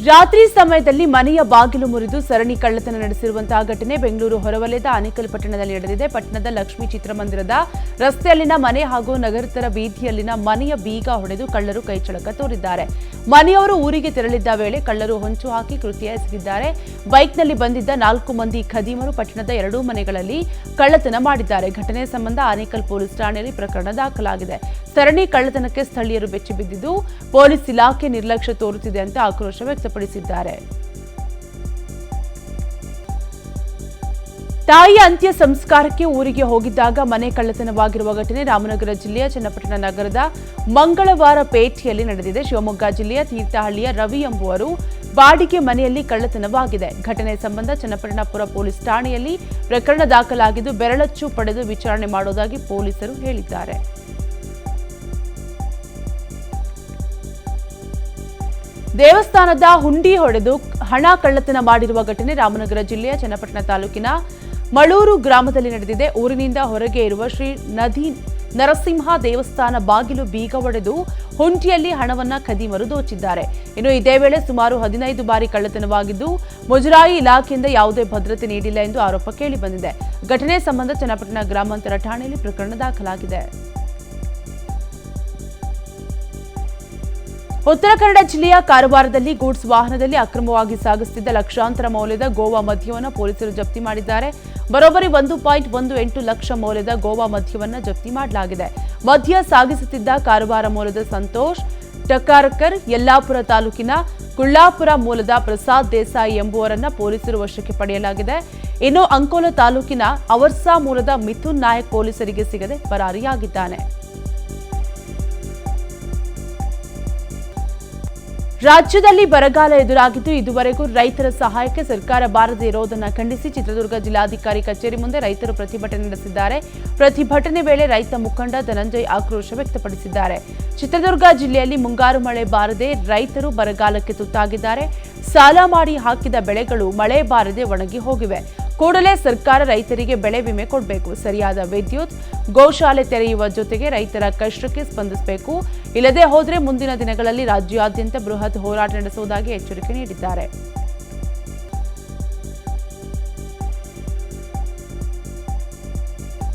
ರಾತ್ರಿ ಸಮಯದಲ್ಲಿ ಮನೆಯ ಬಾಗಿಲು ಮುರಿದು ಸರಣಿ ಕಳ್ಳತನ ನಡೆಸಿರುವಂತಹ ಘಟನೆ ಬೆಂಗಳೂರು ಹೊರವಲಯದ ಆನೇಕಲ್ ಪಟ್ಟಣದಲ್ಲಿ ನಡೆದಿದೆ. ಪಟ್ಟಣದ ಲಕ್ಷ್ಮೀ ಚಿತ್ರಮಂದಿರದ ರಸ್ತೆಯಲ್ಲಿನ ಮನೆ ಹಾಗೂ ನಗರತರ ಬೀದಿಯಲ್ಲಿನ ಮನೆಯ ಬೀಗ ಹೊಡೆದು ಕಳ್ಳರು ಕೈಚಳಕ ತೋರಿದ್ದಾರೆ. ಮನೆಯವರು ಊರಿಗೆ ತೆರಳಿದ್ದ ವೇಳೆ ಕಳ್ಳರು ಹೊಂಚು ಹಾಕಿ ಕೃತ್ಯ ಎಸಗಿದ್ದಾರೆ. ಬೈಕ್ನಲ್ಲಿ ಬಂದಿದ್ದ 4 ಮಂದಿ ಖದೀಮರು ಪಟ್ಟಣದ 2 ಮನೆಗಳಲ್ಲಿ ಕಳ್ಳತನ ಮಾಡಿದ್ದಾರೆ. ಘಟನೆ ಸಂಬಂಧ ಆನೇಕಲ್ ಪೊಲೀಸ್ ಠಾಣೆಯಲ್ಲಿ ಪ್ರಕರಣ ದಾಖಲಾಗಿದೆ. ಸರಣಿ ಕಳ್ಳತನಕ್ಕೆ ಸ್ಥಳೀಯರು ಬೆಚ್ಚಿಬಿದ್ದಿದ್ದು ಪೊಲೀಸ್ ಇಲಾಖೆ ನಿರ್ಲಕ್ಷ್ಯ ತೋರುತ್ತಿದೆ ಅಂತ ಆಕ್ರೋಶ ವ್ಯಕ್ತಪಡಿಸಿದ್ದಾರೆ. ತಾಯಿಯ ಅಂತ್ಯ ಸಂಸ್ಕಾರಕ್ಕೆ ಊರಿಗೆ ಹೋಗಿದ್ದಾಗ ಮನೆ ಕಳ್ಳತನವಾಗಿರುವ ಘಟನೆ ರಾಮನಗರ ಜಿಲ್ಲೆಯ ಚನ್ನಪಟ್ಟಣ ನಗರದ ಮಂಗಳವಾರ ಪೇಟೆಯಲ್ಲಿ ನಡೆದಿದೆ. ಶಿವಮೊಗ್ಗ ಜಿಲ್ಲೆಯ ತೀರ್ಥಹಳ್ಳಿಯ ರವಿ ಎಂಬುವರು ಬಾಡಿಗೆ ಮನೆಯಲ್ಲಿ ಕಳ್ಳತನವಾಗಿದೆ. ಘಟನೆ ಸಂಬಂಧ ಚನ್ನಪಟ್ಟಣಪುರ ಪೊಲೀಸ್ ಠಾಣೆಯಲ್ಲಿ ಪ್ರಕರಣ ದಾಖಲಾಗಿದ್ದು ಬೆರಳಚ್ಚು ಪಡೆದು ವಿಚಾರಣೆ ಮಾಡುವುದಾಗಿ ಪೊಲೀಸರು ಹೇಳಿದ್ದಾರೆ. ದೇವಸ್ಥಾನದ ಹುಂಡಿ ಹೊಡೆದು ಹಣ ಕಳ್ಳತನ ಮಾಡಿರುವ ಘಟನೆ ರಾಮನಗರ ಜಿಲ್ಲೆಯ ಚನ್ನಪಟ್ಟಣ ತಾಲೂಕಿನ ಮಳೂರು ಗ್ರಾಮದಲ್ಲಿ ನಡೆದಿದೆ. ಊರಿನಿಂದ ಹೊರಗೆ ಇರುವ ಶ್ರೀ ನರಸಿಂಹ ದೇವಸ್ಥಾನ ಬಾಗಿಲು ಬೀಗ ಒಡೆದು ಹುಂಡಿಯಲ್ಲಿ ಹಣವನ್ನ ಖದೀಮರು ದೋಚಿದ್ದಾರೆ. ಇನ್ನು ಇದೇ ವೇಳೆ ಸುಮಾರು 15 ಬಾರಿ ಕಳ್ಳತನವಾಗಿದ್ದು ಮುಜರಾಯಿ ಇಲಾಖೆಯಿಂದ ಯಾವುದೇ ಭದ್ರತೆ ನೀಡಿಲ್ಲ ಎಂದು ಆರೋಪ ಕೇಳಿಬಂದಿದೆ. ಘಟನೆ ಸಂಬಂಧ ಚನ್ನಪಟ್ಟಣ ಗ್ರಾಮಾಂತರ ಠಾಣೆಯಲ್ಲಿ ಪ್ರಕರಣ ದಾಖಲಾಗಿದೆ. ಉತ್ತರ ಕನ್ನಡ ಜಿಲ್ಲೆಯ ಕಾರವಾರದಲ್ಲಿ ಗೂಡ್ಸ್ ವಾಹನದಲ್ಲಿ ಅಕ್ರಮವಾಗಿ ಸಾಗಿಸುತ್ತಿದ್ದ ಲಕ್ಷಾಂತರ ಮೌಲ್ಯದ ಗೋವಾ ಮದ್ಯವನ್ನು ಪೊಲೀಸರು ಜಪ್ತಿ ಮಾಡಿದ್ದಾರೆ. ಬರೋಬ್ಬರಿ 1.18 ಲಕ್ಷ ಮೌಲ್ಯದ ಗೋವಾ ಮದ್ಯವನ್ನು ಜಪ್ತಿ ಮಾಡಲಾಗಿದೆ. ಮದ್ಯ ಸಾಗಿಸುತ್ತಿದ್ದ ಕಾರವಾರ ಮೂಲದ ಸಂತೋಷ್ ಟಕಾರ್ಕರ್, ಯಲ್ಲಾಪುರ ತಾಲೂಕಿನ ಕುಳ್ಳಾಪುರ ಮೂಲದ ಪ್ರಸಾದ್ ದೇಸಾಯಿ ಎಂಬುವರನ್ನ ಪೊಲೀಸರು ವಶಕ್ಕೆ ಪಡೆಯಲಾಗಿದೆ. ಇನ್ನು ಅಂಕೋಲ ತಾಲೂಕಿನ ಅವರ್ಸಾ ಮೂಲದ ಮಿಥುನ್ ನಾಯಕ್ ಪೊಲೀಸರಿಗೆ ಸಿಗದೆ ಪರಾರಿಯಾಗಿದ್ದಾನೆ. ರಾಜ್ಯದಲ್ಲಿ ಬರಗಾಲ ಎದುರಾಗಿದ್ದು ಇದುವರೆಗೂ ರೈತರ ಸಹಾಯಕ್ಕೆ ಸರ್ಕಾರ ಬಾರದೇ ಇರುವುದನ್ನು ಖಂಡಿಸಿ ಚಿತ್ರದುರ್ಗ ಜಿಲ್ಲಾಧಿಕಾರಿ ಕಚೇರಿ ಮುಂದೆ ರೈತರು ಪ್ರತಿಭಟನೆ ನಡೆಸಿದ್ದಾರೆ. ಪ್ರತಿಭಟನೆ ವೇಳೆ ರೈತ ಮುಖಂಡ ಧನಂಜಯ್ ಆಕ್ರೋಶ ವ್ಯಕ್ತಪಡಿಸಿದ್ದಾರೆ. ಚಿತ್ರದುರ್ಗ ಜಿಲ್ಲೆಯಲ್ಲಿ ಮುಂಗಾರು ಮಳೆ ಬಾರದೆ ರೈತರು ಬರಗಾಲಕ್ಕೆ ತುತ್ತಾಗಿದ್ದಾರೆ. ಸಾಲ ಮಾಡಿ ಹಾಕಿದ ಬೆಳೆಗಳು ಮಳೆ ಬಾರದೆ ಒಣಗಿ ಹೋಗಿವೆ. ಕೂಡಲೇ ಸರ್ಕಾರ ರೈತರಿಗೆ ಬೆಳೆ ವಿಮೆ ಕೊಡಬೇಕು. ಸರಿಯಾದ ವಿದ್ಯುತ್, ಗೋಶಾಲೆ ತೆರೆಯುವ ಜೊತೆಗೆ ರೈತರ ಕಷ್ಟಕ್ಕೆ ಸ್ಪಂದಿಸಬೇಕು. ಇಲ್ಲದೆ ಹೋದರೆ ಮುಂದಿನ ದಿನಗಳಲ್ಲಿ ರಾಜ್ಯಾದ್ಯಂತ ಬೃಹತ್ ಹೋರಾಟ ನಡೆಸುವುದಾಗಿ ಎಚ್ಚರಿಕೆ ನೀಡಿದ್ದಾರೆ.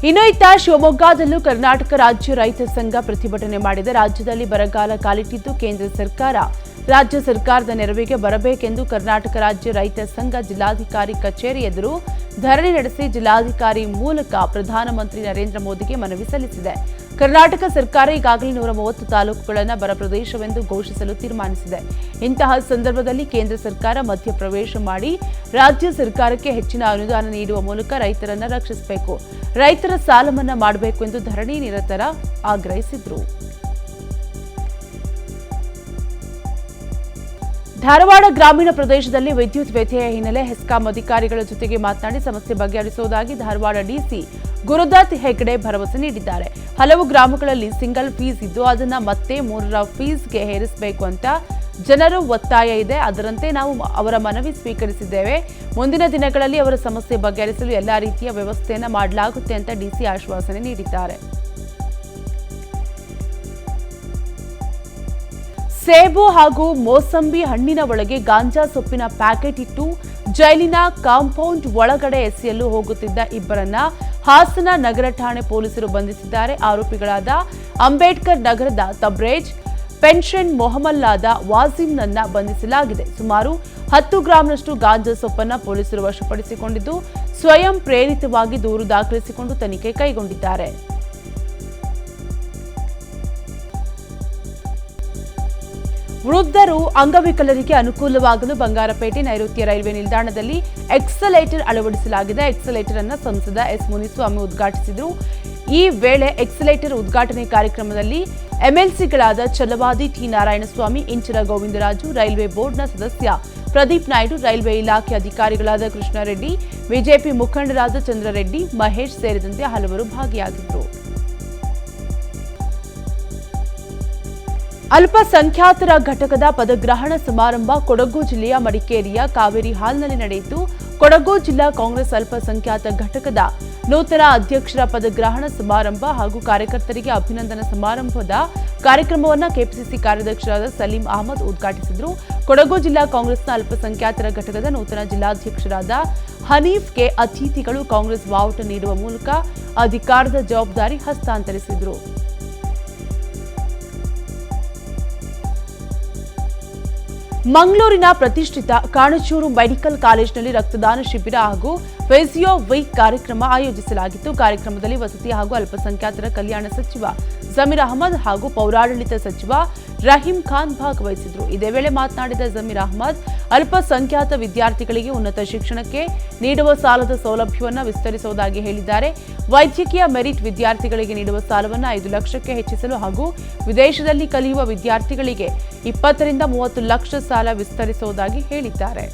ಇನ್ನು ಇತ್ತ ಶಿವಮೊಗ್ಗದಲ್ಲೂ ಕರ್ನಾಟಕ ರಾಜ್ಯ ರೈತ ಸಂಘ ಪ್ರತಿಭಟನೆ ಮಾಡಿದೆ. ರಾಜ್ಯದಲ್ಲಿ ಬರಗಾಲ ಕಾಲಿಟ್ಟಿದ್ದು ಕೇಂದ್ರ ಸರ್ಕಾರ ರಾಜ್ಯ ಸರ್ಕಾರದ ನೆರವಿಗೆ ಬರಬೇಕೆಂದು ಕರ್ನಾಟಕ ರಾಜ್ಯ ರೈತ ಸಂಘ ಜಿಲ್ಲಾಧಿಕಾರಿ ಕಚೇರಿ ಎದುರು ಧರಣಿ ನಡೆಸಿ ಜಿಲ್ಲಾಧಿಕಾರಿ ಮೂಲಕ ಪ್ರಧಾನಮಂತ್ರಿ ನರೇಂದ್ರ ಮೋದಿಗೆ ಮನವಿ ಸಲ್ಲಿಸಿದೆ. ಕರ್ನಾಟಕ ಸರ್ಕಾರ ಈಗಾಗಲೇ 130 ತಾಲೂಕುಗಳನ್ನು ಬರ ಪ್ರದೇಶವೆಂದು ಘೋಷಿಸಲು ತೀರ್ಮಾನಿಸಿದೆ. ಇಂತಹ ಸಂದರ್ಭದಲ್ಲಿ ಕೇಂದ್ರ ಸರ್ಕಾರ ಮಧ್ಯಪ್ರವೇಶ ಮಾಡಿ ರಾಜ್ಯ ಸರ್ಕಾರಕ್ಕೆ ಹೆಚ್ಚಿನ ಅನುದಾನ ನೀಡುವ ಮೂಲಕ ರೈತರನ್ನ ರಕ್ಷಿಸಬೇಕು. ರೈತರ ಸಾಲ ಮನ್ನಾ ಮಾಡಬೇಕು ಎಂದು ಧರಣಿ ನಿರತರ ಆಗ್ರಹಿಸಿದರು. ಧಾರವಾಡ ಗ್ರಾಮೀಣ ಪ್ರದೇಶದಲ್ಲಿ ವಿದ್ಯುತ್ ವ್ಯತ್ಯಯ ಹಿನ್ನೆಲೆ ಹೆಸ್ಕಾಂ ಅಧಿಕಾರಿಗಳ ಜೊತೆಗೆ ಮಾತನಾಡಿ ಸಮಸ್ಯೆ ಬಗೆಹರಿಸುವುದಾಗಿ ಧಾರವಾಡ ಡಿಸಿ ಗುರುದತ್ ಹೆಗ್ಡೆ ಭರವಸೆ ನೀಡಿದ್ದಾರೆ. ಹಲವು ಗ್ರಾಮಗಳಲ್ಲಿ ಸಿಂಗಲ್ ಫೀಸ್ ಇದ್ದು ಅದನ್ನ ಮತ್ತೆ 3ರ ಫೀಸ್ಗೆ ಹೇರಿಸಬೇಕು ಅಂತ ಜನರು ಒತ್ತಾಯ ಇದೆ. ಅದರಂತೆ ನಾವು ಅವರ ಮನವಿ ಸ್ವೀಕರಿಸಿದ್ದೇವೆ. ಮುಂದಿನ ದಿನಗಳಲ್ಲಿ ಅವರ ಸಮಸ್ಯೆ ಬಗೆಹರಿಸಲು ಎಲ್ಲಾ ರೀತಿಯ ವ್ಯವಸ್ಥೆಯನ್ನು ಮಾಡಲಾಗುತ್ತೆ ಅಂತ ಡಿಸಿ ಆಶ್ವಾಸನೆ ನೀಡಿದ್ದಾರೆ. ಸೇಬು ಹಾಗೂ ಮೋಸಂಬಿ ಹಣ್ಣಿನ ಒಳಗೆ ಗಾಂಜಾ ಸೊಪ್ಪಿನ ಪ್ಯಾಕೆಟ್ ಇಟ್ಟು ಜೈಲಿನ ಕಾಂಪೌಂಡ್ ಒಳಗಡೆ ಎಸೆಯಲು ಹೋಗುತ್ತಿದ್ದ ಇಬ್ಬರನ್ನ ಹಾಸನ ನಗರ ಠಾಣೆ ಪೊಲೀಸರು ಬಂಧಿಸಿದ್ದಾರೆ. ಆರೋಪಿಗಳಾದ ಅಂಬೇಡ್ಕರ್ ನಗರದ ತಬ್ರೇಜ್, ಪೆನ್ಷನ್ ಮೊಹಮ್ಮಲ್ಲಾದ ವಾಸಿಂನನ್ನ ಬಂಧಿಸಲಾಗಿದೆ. ಸುಮಾರು 10 ಗ್ರಾಂನಷ್ಟು ಗಾಂಜಾ ಸೊಪ್ಪನ್ನ ಪೊಲೀಸರು ವಶಪಡಿಸಿಕೊಂಡಿದ್ದು ಸ್ವಯಂ ಪ್ರೇರಿತವಾಗಿ ದೂರು ದಾಖಲಿಸಿಕೊಂಡು ತನಿಖೆ ಕೈಗೊಂಡಿದ್ದಾರೆ. ವೃದ್ಧರು, ಅಂಗವಿಕಲರಿಗೆ ಅನುಕೂಲವಾಗಲು ಬಂಗಾರಪೇಟೆ ನೈಋತ್ಯ ರೈಲ್ವೆ ನಿಲ್ದಾಣದಲ್ಲಿ ಎಕ್ಸಲೇಟರ್ ಅಳವಡಿಸಲಾಗಿದೆ. ಎಕ್ಸಲೇಟರ್ ಅನ್ನು ಸಂಸದ ಎಸ್ ಮುನಿಸ್ವಾಮಿ ಉದ್ಘಾಟಿಸಿದರು. ಈ ವೇಳೆ ಎಕ್ಸಲೇಟರ್ ಉದ್ಘಾಟನೆ ಕಾರ್ಯಕ್ರಮದಲ್ಲಿ ಎಂಎಲ್ಸಿಗಳಾದ ಛಲವಾದಿ ಟಿ ನಾರಾಯಣಸ್ವಾಮಿ, ಇಂಚರ ಗೋವಿಂದರಾಜು, ರೈಲ್ವೆ ಬೋರ್ಡ್ನ ಸದಸ್ಯ ಪ್ರದೀಪ್ ನಾಯ್ಡು, ರೈಲ್ವೆ ಇಲಾಖೆ ಅಧಿಕಾರಿಗಳಾದ ಕೃಷ್ಣಾರೆಡ್ಡಿ, ಬಿಜೆಪಿ ಮುಖಂಡರಾದ ಚಂದ್ರರೆಡ್ಡಿ, ಮಹೇಶ್ ಸೇರಿದಂತೆ ಹಲವರು ಭಾಗಿಯಾಗಿದ್ದರು. ಅಲ್ಪಸಂಖ್ಯಾತರ ಘಟಕದ ಪದಗ್ರಹಣ ಸಮಾರಂಭ ಕೊಡಗು ಜಿಲ್ಲೆಯ ಮಡಿಕೇರಿಯ ಕಾವೇರಿ ಹಾಲ್ನಲ್ಲಿ ನಡೆಯಿತು. ಕೊಡಗು ಜಿಲ್ಲಾ ಕಾಂಗ್ರೆಸ್ ಅಲ್ಪಸಂಖ್ಯಾತ ಘಟಕದ ನೂತನ ಅಧ್ಯಕ್ಷರ ಪದಗ್ರಹಣ ಸಮಾರಂಭ ಹಾಗೂ ಕಾರ್ಯಕರ್ತರಿಗೆ ಅಭಿನಂದನಾ ಸಮಾರಂಭದ ಕಾರ್ಯಕ್ರಮವನ್ನು ಕೆಪಿಸಿಸಿ ಕಾರ್ಯಾಧ್ಯಕ್ಷರಾದ ಸಲೀಂ ಅಹಮದ್ ಉದ್ಘಾಟಿಸಿದರು. ಕೊಡಗು ಜಿಲ್ಲಾ ಕಾಂಗ್ರೆಸ್ನ ಅಲ್ಪಸಂಖ್ಯಾತರ ಘಟಕದ ನೂತನ ಜಿಲ್ಲಾಧ್ಯಕ್ಷರಾದ ಹನೀಫ್ಗೆ ಅತಿಥಿಗಳು ಕಾಂಗ್ರೆಸ್ ಬಾವುಟ ನೀಡುವ ಮೂಲಕ ಅಧಿಕಾರದ ಜವಾಬ್ದಾರಿ ಹಸ್ತಾಂತರಿಸಿದರು. ಮಂಗಳೂರಿನ ಪ್ರತಿಷ್ಠಿತ ಕಾಣಚೂರು ಮೆಡಿಕಲ್ ಕಾಲೇಜಿನಲ್ಲಿ ರಕ್ತದಾನ ಶಿಬಿರ ಹಾಗೂ ಫಿಸಿಯೋ ವೀಕ್ ಕಾರ್ಯಕ್ರಮ ಆಯೋಜಿಸಲಾಗಿತ್ತು. ಕಾರ್ಯಕ್ರಮದಲ್ಲಿ ವಸತಿ ಹಾಗೂ ಅಲ್ಪಸಂಖ್ಯಾತರ ಕಲ್ಯಾಣ ಸಚಿವ ಜಮೀರ್ ಅಹಮದ್ ಹಾಗೂ ಪೌರಾಡಳಿತ ಸಚಿವ ರಹೀಂ ಖಾನ್ ಭಾಗವಹಿಸಿದರು. ಇದೇ ವೇಳೆ ಮಾತನಾಡಿದ ಜಮೀರ್ ಅಹಮದ್, ಅಲ್ಪಸಂಖ್ಯಾತ ವಿದ್ಯಾರ್ಥಿಗಳಿಗೆ ಉನ್ನತ ಶಿಕ್ಷಣಕ್ಕೆ ನೀಡುವ ಸಾಲದ ಸೌಲಭ್ಯವನ್ನು ವಿಸ್ತರಿಸುವುದಾಗಿ ಹೇಳಿದ್ದಾರೆ. ವೈದ್ಯಕೀಯ ಮೆರಿಟ್ ವಿದ್ಯಾರ್ಥಿಗಳಿಗೆ ನೀಡುವ ಸಾಲವನ್ನು 5 ಲಕ್ಷಕ್ಕೆ ಹೆಚ್ಚಿಸಲು ಹಾಗೂ ವಿದೇಶದಲ್ಲಿ ಕಲಿಯುವ ವಿದ್ಯಾರ್ಥಿಗಳಿಗೆ 20 ರಿಂದ 30 ಲಕ್ಷ ಸಾಲ ವಿಸ್ತರಿಸುವುದಾಗಿ ಹೇಳಿದ್ದಾರೆ.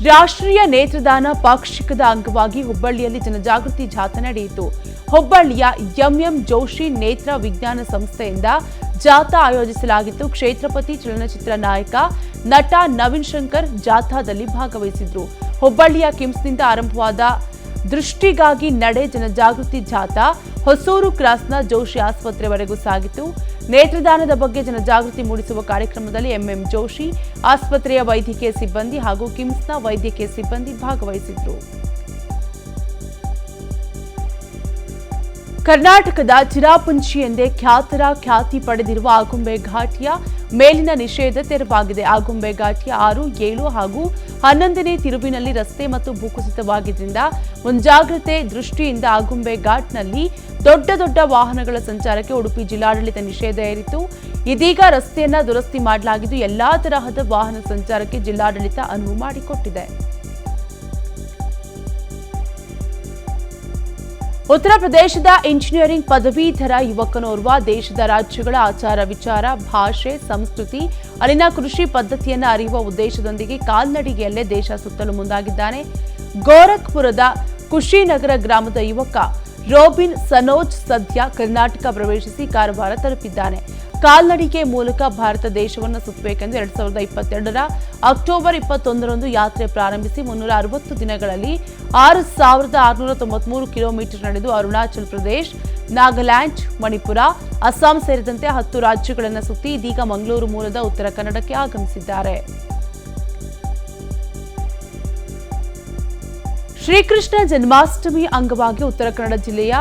ರಾಷ್ಟ್ರೀಯ ನೇತ್ರದಾನ ಪಾಕ್ಷಿಕದ ಅಂಗವಾಗಿ ಹುಬ್ಬಳ್ಳಿಯಲ್ಲಿ ಜನಜಾಗೃತಿ ಜಾಥಾ ನಡೆಯಿತು. ಹುಬ್ಬಳ್ಳಿಯ ಎಂಎಂ ಜೋಶಿ ನೇತ್ರ ವಿಜ್ಞಾನ ಸಂಸ್ಥೆಯಿಂದ ಜಾಥಾ ಆಯೋಜಿಸಲಾಗಿತ್ತು. ಕ್ಷೇತ್ರಪತಿ ಚಲನಚಿತ್ರ ನಾಯಕ ನಟ ನವೀನ್ ಶಂಕರ್ ಜಾಥಾದಲ್ಲಿ ಭಾಗವಹಿಸಿದ್ರು. ಹುಬ್ಬಳ್ಳಿಯ ಕಿಮ್ಸ್ನಿಂದ ಆರಂಭವಾದ ದೃಷ್ಟಿಗಾಗಿ ನಡೆ ಜನಜಾಗೃತಿ ಜಾಥಾ ಹೊಸೂರು ಕ್ರಾಸ್ನ ಜೋಶಿ ಆಸ್ಪತ್ರೆವರೆಗೂ ಸಾಗಿತು. ನೇತ್ರದಾನದ ಬಗ್ಗೆ ಜನಜಾಗೃತಿ ಮೂಡಿಸುವ ಕಾರ್ಯಕ್ರಮದಲ್ಲಿ ಎಂಎಂ ಜೋಶಿ ಆಸ್ಪತ್ರೆಯ ವೈದ್ಯಕೀಯ ಸಿಬ್ಬಂದಿ ಹಾಗೂ ಕಿಮ್ಸ್ನ ವೈದ್ಯಕೀಯ ಸಿಬ್ಬಂದಿ ಭಾಗವಹಿಸಿದ್ರು. ಕರ್ನಾಟಕದ ಚಿರಾಪುಂಜಿ ಎಂದೇ ಖ್ಯಾತಿ ಪಡೆದಿರುವ ಆಗುಂಬೆ ಘಾಟಿಯ ಮೇಲಿನ ನಿಷೇಧ ತೆರವಾಗಿದೆ. ಆಗುಂಬೆ ಘಾಟಿಯ 6, 7 ಹಾಗೂ 11ನೇ ತಿರುವಿನಲ್ಲಿ ರಸ್ತೆ ಮತ್ತು ಭೂಕುಸಿತವಾಗಿದ್ದರಿಂದ ಮುಂಜಾಗ್ರತೆ ದೃಷ್ಟಿಯಿಂದ ಆಗುಂಬೆ ಘಾಟ್ನಲ್ಲಿ ದೊಡ್ಡ ವಾಹನಗಳ ಸಂಚಾರಕ್ಕೆ ಉಡುಪಿ ಜಿಲ್ಲಾಡಳಿತ ನಿಷೇಧ ಹೇರಿತು. ಇದೀಗ ರಸ್ತೆಯನ್ನ ದುರಸ್ತಿ ಮಾಡಲಾಗಿದ್ದು ಎಲ್ಲಾ ತರಹದ ವಾಹನ ಸಂಚಾರಕ್ಕೆ ಜಿಲ್ಲಾಡಳಿತ ಅನುವು ಮಾಡಿಕೊಟ್ಟಿದೆ. ಉತ್ತರ ಪ್ರದೇಶದ ಇಂಜಿನಿಯರಿಂಗ್ ಪದವೀಧರ ಯುವಕನೋರ್ವ ದೇಶದ ರಾಜ್ಯಗಳ ಆಚಾರ ವಿಚಾರ, ಭಾಷೆ, ಸಂಸ್ಕೃತಿ, ಅಲ್ಲಿನ ಕೃಷಿ ಪದ್ಧತಿಯನ್ನು ಅರಿಯುವ ಉದ್ದೇಶದೊಂದಿಗೆ ಕಾಲ್ನಡಿಗೆಯಲ್ಲೇ ದೇಶ ಸುತ್ತಲು ಮುಂದಾಗಿದ್ದಾನೆ. ಗೋರಖ್ಪುರದ ಕುಶಿನಗರ ಗ್ರಾಮದ ಯುವಕ ರೋಬಿನ್ ಸನೋಜ್ ಸದ್ಯ ಕರ್ನಾಟಕ ಪ್ರವೇಶಿಸಿ ಕಾರವಾರ ತಲುಪಿದ್ದಾನೆ. ಕಾಲ್ನಡಿಗೆ ಮೂಲಕ ಭಾರತ ದೇಶವನ್ನು ಸುತ್ತಬೇಕೆಂದು 2022ರ ಅಕ್ಟೋಬರ್ 21ರಂದು ಯಾತ್ರೆ ಪ್ರಾರಂಭಿಸಿ 360 ದಿನಗಳಲ್ಲಿ 6,693 ಕಿಲೋಮೀಟರ್ ನಡೆದು ಅರುಣಾಚಲ್ ಪ್ರದೇಶ್, ನಾಗಾಲ್ಯಾಂಡ್, ಮಣಿಪುರ, ಅಸ್ಸಾಂ ಸೇರಿದಂತೆ 10 ರಾಜ್ಯಗಳನ್ನು ಸುತ್ತಿ ಇದೀಗ ಮಂಗಳೂರು ಮೂಲದ ಉತ್ತರ ಕನ್ನಡಕ್ಕೆ ಆಗಮಿಸಿದ್ದಾರೆ. ಶ್ರೀಕೃಷ್ಣ ಜನ್ಮಾಷ್ಟಮಿ ಅಂಗವಾಗಿ ಉತ್ತರ ಕನ್ನಡ ಜಿಲ್ಲೆಯ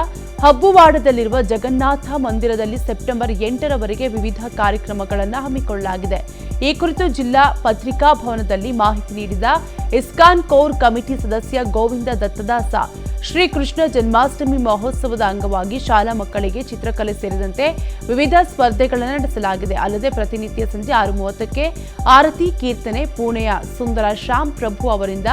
ಹಬ್ಬುವಾಡದಲ್ಲಿರುವ ಜಗನ್ನಾಥ ಮಂದಿರದಲ್ಲಿ ಸೆಪ್ಟೆಂಬರ್ 8ರವರೆಗೆ ವಿವಿಧ ಕಾರ್ಯಕ್ರಮಗಳನ್ನು ಹಮ್ಮಿಕೊಳ್ಳಲಾಗಿದೆ. ಈ ಕುರಿತು ಜಿಲ್ಲಾ ಪತ್ರಿಕಾ ಭವನದಲ್ಲಿ ಮಾಹಿತಿ ನೀಡಿದ ಇಸ್ಕಾನ್ ಕೋರ್ ಕಮಿಟಿ ಸದಸ್ಯ ಗೋವಿಂದ ದತ್ತದಾಸ, ಶ್ರೀಕೃಷ್ಣ ಜನ್ಮಾಷ್ಟಮಿ ಮಹೋತ್ಸವದ ಅಂಗವಾಗಿ ಶಾಲಾ ಮಕ್ಕಳಿಗೆ ಚಿತ್ರಕಲೆ ಸೇರಿದಂತೆ ವಿವಿಧ ಸ್ಪರ್ಧೆಗಳನ್ನು ನಡೆಸಲಾಗಿದೆ. ಅಲ್ಲದೆ ಪ್ರತಿನಿತ್ಯ ಸಂಜೆ 6:30ಕ್ಕೆ ಆರತಿ ಕೀರ್ತನೆ, ಪುಣೆಯ ಸುಂದರ ಶ್ಯಾಮ್ ಪ್ರಭು ಅವರಿಂದ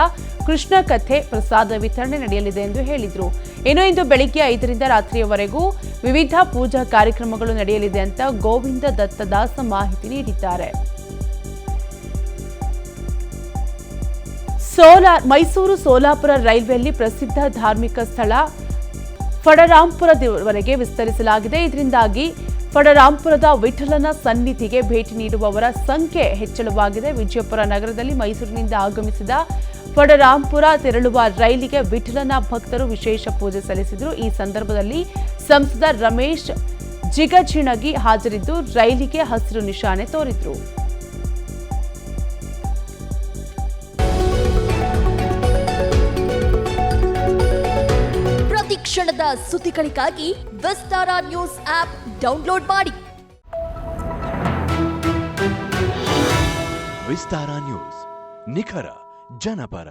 ಕೃಷ್ಣ ಕಥೆ, ಪ್ರಸಾದ ವಿತರಣೆ ನಡೆಯಲಿದೆ ಎಂದು ಹೇಳಿದರು. ಇನ್ನು ಇಂದು ಬೆಳಿಗ್ಗೆ 5ರಿಂದ ರಾತ್ರಿಯವರೆಗೂ ವಿವಿಧ ಪೂಜಾ ಕಾರ್ಯಕ್ರಮಗಳು ನಡೆಯಲಿದೆ ಅಂತ ಗೋವಿಂದ ದತ್ತದಾಸ ಮಾಹಿತಿ ನೀಡಿದ್ದಾರೆ. ಮೈಸೂರು ಸೋಲಾಪುರ ರೈಲ್ವೆಯಲ್ಲಿ ಪ್ರಸಿದ್ಧ ಧಾರ್ಮಿಕ ಸ್ಥಳ ಫಡರಾಂಪುರದವರೆಗೆ ವಿಸ್ತರಿಸಲಾಗಿದೆ. ಇದರಿಂದಾಗಿ ಫಡರಾಂಪುರದ ವಿಠಲನ ಸನ್ನಿಧಿಗೆ ಭೇಟಿ ನೀಡುವವರ ಸಂಖ್ಯೆ ಹೆಚ್ಚಳವಾಗಿದೆ. ವಿಜಯಪುರ ನಗರದಲ್ಲಿ ಮೈಸೂರಿನಿಂದ ಆಗಮಿಸಿದ ಫಡರಾಂಪುರ ತೆರಳುವ ರೈಲಿಗೆ ವಿಠಲನ ಭಕ್ತರು ವಿಶೇಷ ಪೂಜೆ ಸಲ್ಲಿಸಿದರು. ಈ ಸಂದರ್ಭದಲ್ಲಿ ಸಂಸದ ರಮೇಶ್ ಜಿಗಜಿಣಗಿ ಹಾಜರಿದ್ದು ರೈಲಿಗೆ ಹಸಿರು ನಿಶಾನೆ ತೋರಿದ್ರು. ಪ್ರತಿ ಕ್ಷಣದ ಸುದ್ದಿಗಳಿಗಾಗಿ ವಿಸ್ತಾರ ನ್ಯೂಸ್ ಆಪ್ ಡೌನ್ಲೋಡ್ ಮಾಡಿ. ವಿಸ್ತಾರ ನ್ಯೂಸ್, ನಿಖರ ಜನಪರ.